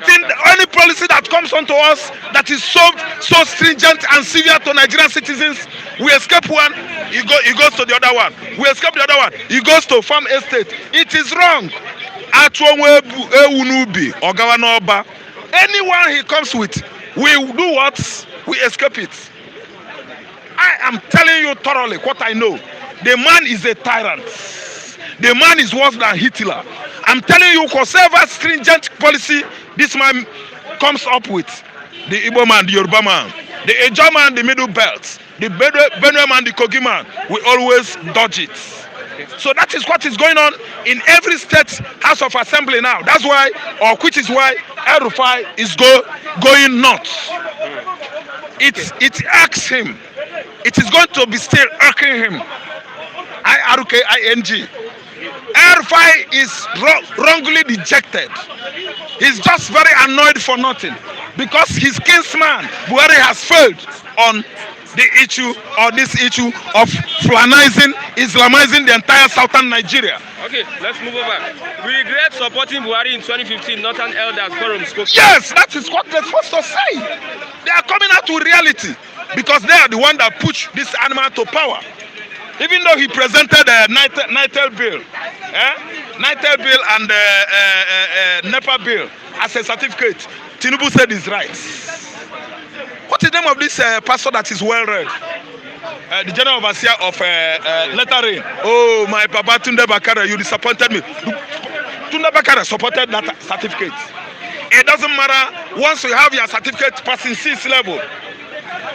policy that comes onto us that is so stringent and severe to Nigerian citizens? We escape one, he goes to the other one. We escape the other one, he goes to farm estate. It is wrong. Anyone he comes with, we do what? We escape it. I am telling you thoroughly what I know. The man is a tyrant. The man is worse than Hitler. I'm telling you, whatever stringent policy this man comes up with, the Igbo man, the Yoruba man, the Eja man, the Middle Belt, the Benue man, the Kogi man, we always dodge it. So that is what is going on in every state House of Assembly now. That's why, or which is why El-Rufai is going nuts. It irks him. It is going to be still irking him. IRKING. El-Rufai is wrongly dejected. He's just very annoyed for nothing because his kinsman Buhari has failed on the issue or this issue of Fulanizing, Islamizing the entire southern Nigeria. Okay, let's move over. We regret supporting Buhari in 2015 Northern Elders Forum spoke. Yes, that is what they're supposed to say. They are coming out to reality because they are the one that push this animal to power. Even though he presented a NITEL bill, NITEL bill and NEPA bill as a certificate, Tinubu said is right. What is the name of this pastor that is well read? The general overseer of lettering. Oh, my Baba Tunde Bakare, you disappointed me. Tunde Bakare supported that certificate. It doesn't matter once you have your certificate passing 6th level.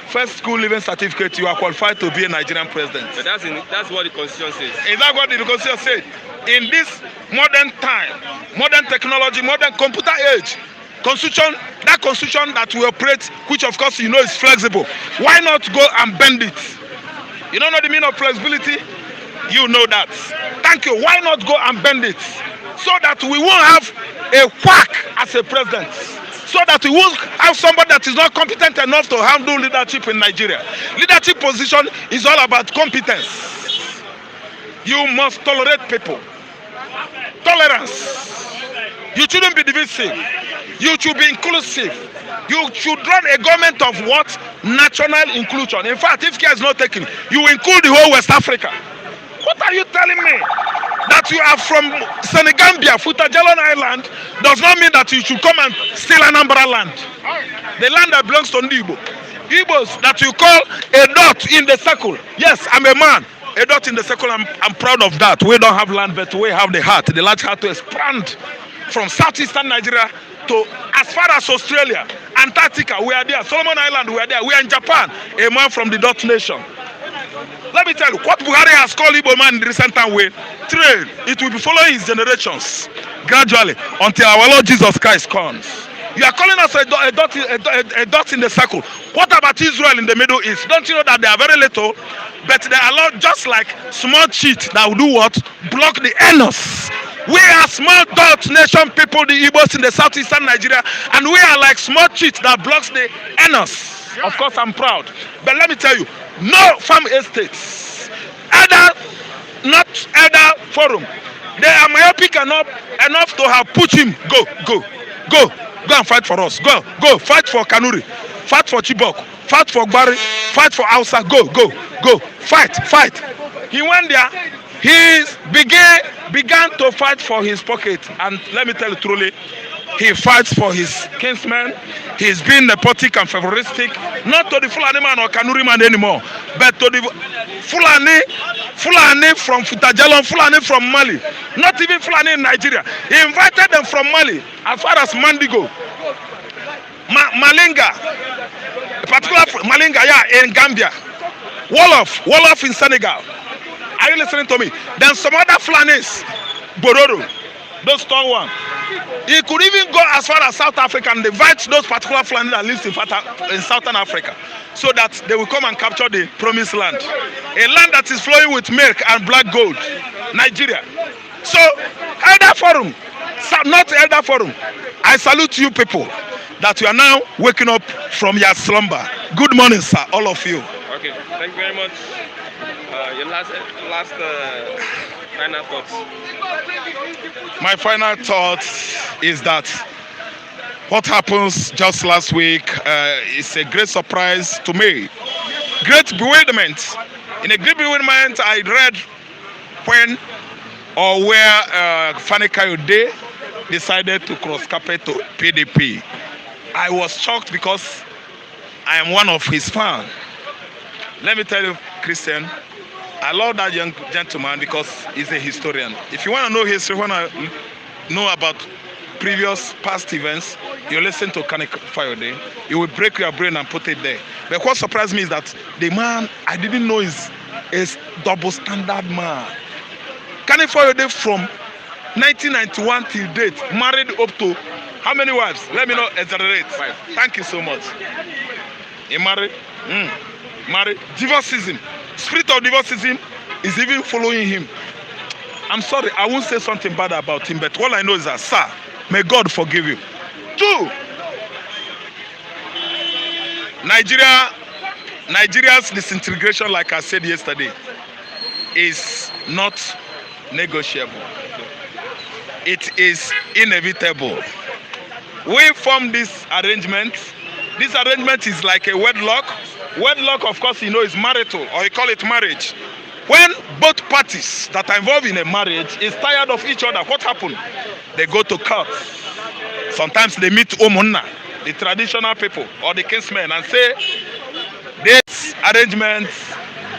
First school living certificate, you are qualified to be a Nigerian president. But that's what the constitution says. Is that what the constitution said? In this modern time, modern technology, modern computer age, that constitution that we operate, which of course you know is flexible, why not go and bend it? You don't know the meaning of flexibility? You know that. Thank you. Why not go and bend it? So that we won't have a quack as a president. So that we won't have somebody that is not competent enough to handle leadership in Nigeria. Leadership position is all about competence. You must tolerate people. Tolerance. You shouldn't be divisive. You should be inclusive. You should run a government of what? National inclusion. In fact, if care is not taken, you include the whole West Africa. What are you telling me? That you are from Senegambia, Futajalon Island, does not mean that you should come and steal Anambra land. The land that belongs to Igbo. Igbos that you call a dot in the circle. Yes, I'm a man. A dot in the circle, I'm proud of that. We don't have land, but we have the large heart to expand from southeastern Nigeria to as far as Australia, Antarctica, we are there. Solomon Island, we are there. We are in Japan, a man from the dot nation. Let me tell you, what Buhari has called Igbo man in the recent time way, trade, it will be following his generations gradually until our Lord Jesus Christ comes. You are calling us a dot in the circle. What about Israel in the Middle East? Don't you know that they are very little, but they are allowed just like small cheat that will do what? Block the anus. We are small dot nation people, the Igbos in the southeastern Nigeria, and we are like small cheat that blocks the anus. Of course, I'm proud. But let me tell you, no farm estates, not elder forum. They are myopic enough to have put him. Go and fight for us. Go, fight for Kanuri, fight for Chibok, fight for Buhari, fight for Hausa. Go, fight. He went there. He began to fight for his pocket, and let me tell you truly, he fights for his kinsmen. He's been nepotic and favoristic, not to the Fulani man or Kanuri man anymore, but to the Fulani from Futajalon, Fulani from Mali, not even Fulani in Nigeria. He invited them from Mali as far as Mandigo, Malinga, particular Malinga, in Gambia, Wolof in Senegal. Are you listening to me? Then some other Fulanis, Bororo, those strong ones. He could even go as far as South Africa and invite those particular Fulani that lives in Southern Africa, so that they will come and capture the promised land, a land that is flowing with milk and black gold, Nigeria. So, Elder Forum, not Elder Forum, I salute you people that you are now waking up from your slumber. Good morning, sir, all of you. Okay, thank you very much. Your last final thoughts. My final thought is that what happens just last week is a great surprise to me. Great bewilderment. In a great bewilderment, I read when or where Fani Kayode decided to cross carpet to PDP. I was shocked because I am one of his fans. Let me tell you, Christian, I love that young gentleman because he's a historian. If you want to know history, want to know about previous past events, you listen to Kani Fayode. You will break your brain and put it there. But what surprised me is that the man I didn't know is a double standard man. Kani Fayode from 1991 till date, married up to how many wives? Let me not exaggerate. 5. Thank you so much. He married. Married. Divorcism. Spirit of divorcism is even following him. I'm sorry, I won't say something bad about him, but all I know is that, sir, may God forgive you. 2, Nigeria Nigeria's disintegration, like I said yesterday, is not negotiable. It is inevitable. We form this arrangement. This arrangement is like a wedlock. Wedlock, of course, is marital, or you call it marriage. When both parties that are involved in a marriage is tired of each other, what happens? They go to court. Sometimes they meet Omunna, the traditional people, or the kinsmen, and say, this arrangement,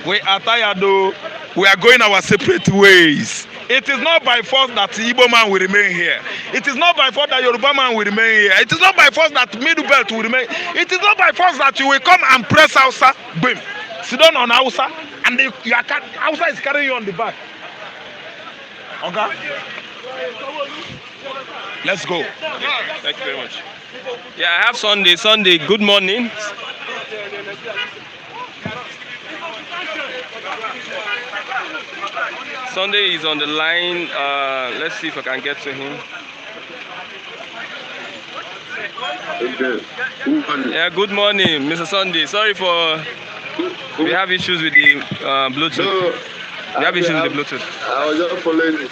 we are tired, though. We are going our separate ways. It is not by force that the Igbo man will remain here. It is not by force that Yoruba man will remain here. It is not by force that Middle Belt will remain. It is not by force that you will come and press Hausa, boom, sit down on Hausa, and Hausa is carrying you on the back. Okay? Let's go. Thank you very much. Yeah, I have Sunday. Sunday, good morning. Sunday is on the line. Let's see if I can get to him. Okay. Yeah, good morning, Mr. Sunday. Sorry for we have issues with the Bluetooth. No, we have issues with the Bluetooth. I was just following.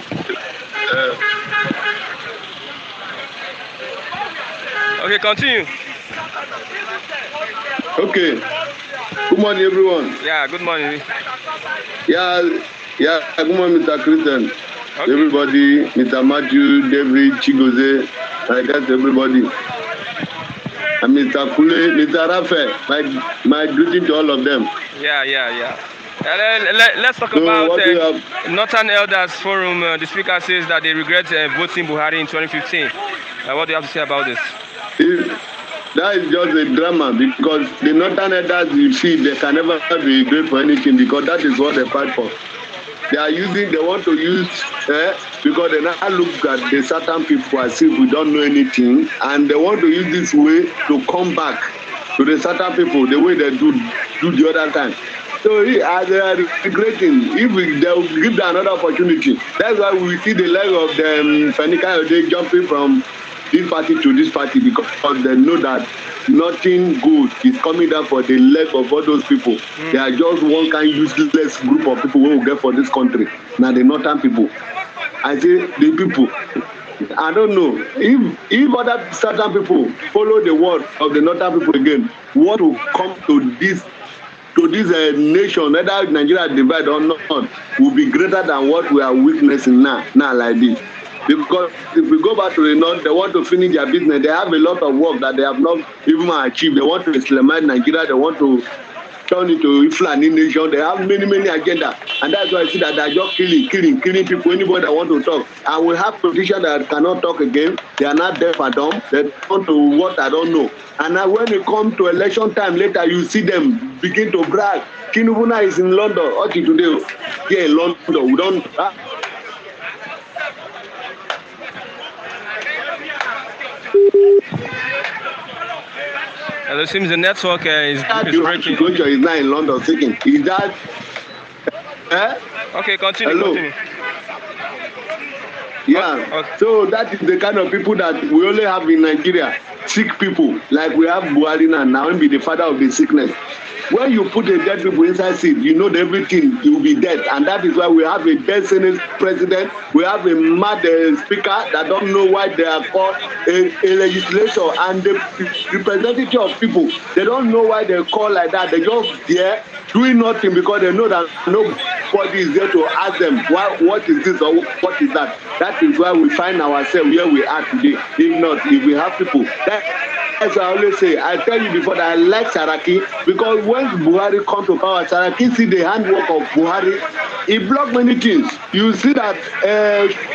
Okay, continue. Okay. Good morning, everyone. Yeah, good morning. Yeah. Good morning, Mr. Christian. Okay. Everybody, Mr. Matthew, David, Chigoze, I guess everybody. And Mr. Kule, Mr. Rafe, my greeting to all of them. Yeah. Let's talk So about what do you have? Northern Elders Forum. The speaker says that they regret voting Buhari in 2015. What do you have to say about this? That is just a drama, because the Northern Elders, you see, they can never be great for anything, because that is what they fight for. They want to use, because they now look at the certain people as if we don't know anything, and they want to use this way to come back to the certain people the way they do the other time. So they are regretting if they will give them another opportunity. That's why we see the leg of them Fenika they jumping from this party to this party, because they know that nothing good is coming down for the leg of all those people. They are just one kind useless group of people we will get for this country. Now the northern people. I say the people. I don't know if other certain people follow the word of the northern people again, what will come to this nation, whether Nigeria divide or not, will be greater than what we are witnessing now like this. Because if we go back to the north, they want to finish their business. They have a lot of work that they have not even achieved. They want to Islamize Nigeria. They want to turn into Fulani nation. They have many agendas, and that's why I see that they're just killing people. Anybody that want to talk, and we have politicians that cannot talk again. They are not deaf and dumb. They want to what I don't know. And now when it comes to election time later, you see them begin to brag. Kinubuna is in London. Okay, today here in London, we don't. It seems the network is breaking. Situation is now in London speaking. Is that? Okay, continue. Hello? Continue. Yeah. Okay. So that is the kind of people that we only have in Nigeria. Sick people, like we have Buhari now be the father of the sickness. When you put a dead people inside seat, you know that everything will be dead, and that is why we have a dead Senate president. We have a mad speaker that don't know why they are called a legislator, and the representative of people, they don't know why they call like that. They just there doing nothing because they know that nobody is there to ask them what is this or what is that. That is why we find ourselves where we are today. If not, if we have people as I always say, I tell you before that I like Saraki, because when Buhari come to power, Saraki see the handwork of Buhari. He block many things. You see that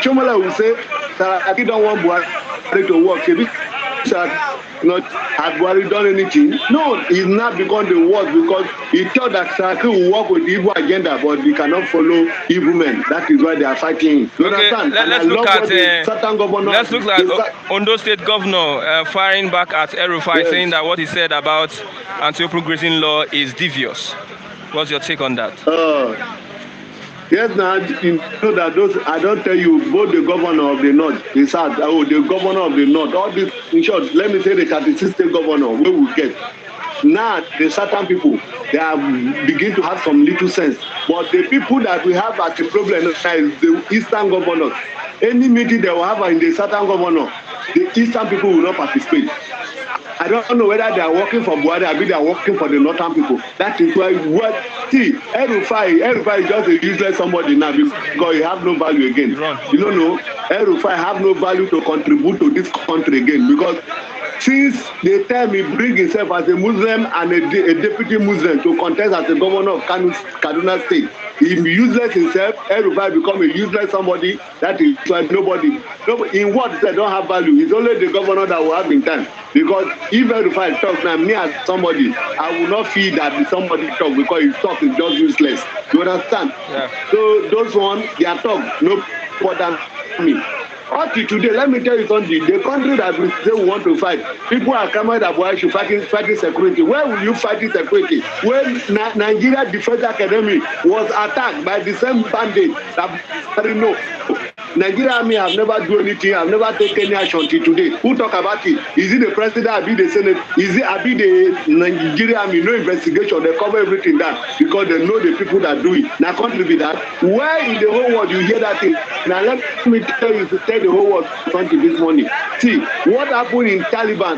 Shomola will say Saraki don't want Buhari to work. Not has Buhari done anything? No, he's not become the worst, because he thought that Saraki will work with the evil agenda, but he cannot follow evil men. That is why they are fighting. You understand? Let's look at Ondo State Governor firing back at El-Rufai, yes, saying that what he said about anti-open grazing law is devious. What's your take on that? Yes, now you know that those. I don't tell you both the governor of the north, the south, the governor of the north. All this, in short, let me say the 36 state governor we will get. now the certain people, they are begin to have some little sense. But the people that we have as a problem now is the eastern governors. Any meeting they will have in the southern governor, the eastern people will not participate. I don't know whether they are working for Buhari or they are working for the northern people. That is why see, El-Rufai is just a useless somebody now because he have no value again. You don't know, El-Rufai have no value to contribute to this country again because since the time he bring himself as a Muslim and a deputy Muslim to contest as the governor of Kaduna State, he useless himself. El-Rufai become a useless somebody. That is why nobody in what they don't have value. It's only the governor that will have in time. Because if El-Rufai talks now, me as somebody, I will not feel that somebody talk because his talk is just useless. You understand? Yeah. So those one, their talk no important me. Up to today, let me tell you something. The country that we say we want to fight, people are coming that Buhari should fighting security. Where will you fight security? When Nigeria Defense Academy was attacked by the same bandit that Buhari know. Nigeria Army have never do anything, have never taken any action till today. Who talk about it? Is it the president, Abi the Senate? Is it Abi the Nigeria Army? No investigation, they cover everything down because they know the people that do it. Now country be that. Where in the whole world you hear that thing? Now let me tell you to tell the whole world something this morning. See what happened in Taliban,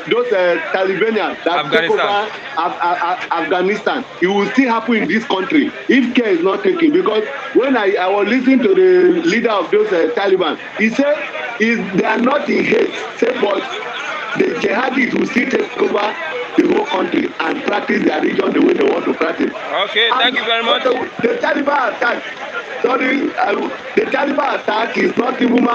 those Talibanians that take over Afghanistan. It will still happen in this country if care is not taken. Because when I was listening to the leader of those Taliban, he said they are not in hate, but the jihadists will still take over the whole country and practice their religion the way they want to practice. Okay, thank you very much. The Taliban attack, the Taliban attack is not even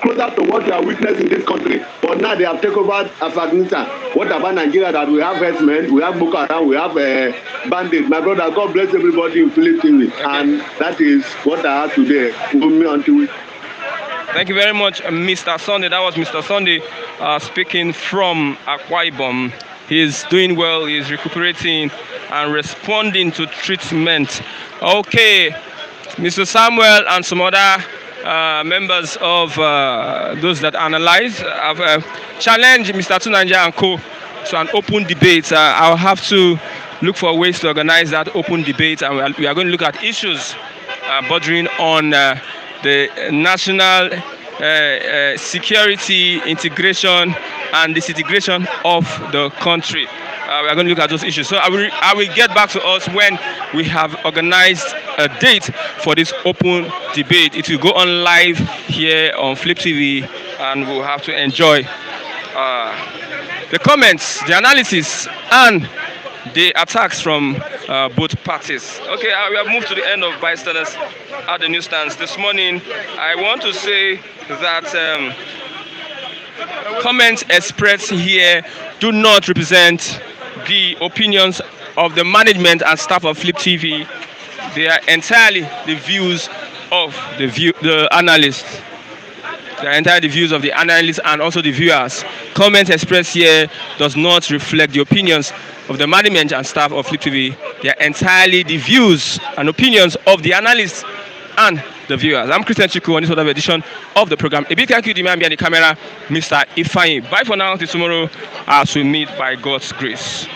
closer to what we are witnessing in this country. But now they have taken over Afghanistan. What about Nigeria that we have herdsmen, we have Boko Haram, we have bandits. My brother, God bless everybody in Philippines. Okay. And that is what I have today. Thank you very much, Mr. Sunday. That was Mr. Sunday speaking from Akwa Ibom. He's doing well, he's recuperating and responding to treatment. Okay, Mr. Samuel and some other members of those that analyze have challenged Mr. Tunanja and Co. to an open debate. I'll have to look for ways to organize that open debate, and we are going to look at issues bordering on the national security, integration, and disintegration of the country. We are going to look at those issues. So I will get back to us when we have organized a date for this open debate. It will go on live here on Flip TV, and we'll have to enjoy the comments, the analysis, and the attacks from both parties. Okay, we have moved to the end of bystanders at the newsstands. This morning, I want to say that comments expressed here do not represent the opinions of the management and staff of Flip TV. They are entirely the views of the analysts. They are entirely the views of the analysts and also the viewers. Comments expressed here does not reflect the opinions of the management and staff of Flip TV. They are entirely the views and opinions of the analysts and the viewers. I'm Christian Chiku on this other edition of the program. A big thank you to the man behind the camera, Mr. Ifeanyi. Bye for now, till tomorrow, as we meet by God's grace.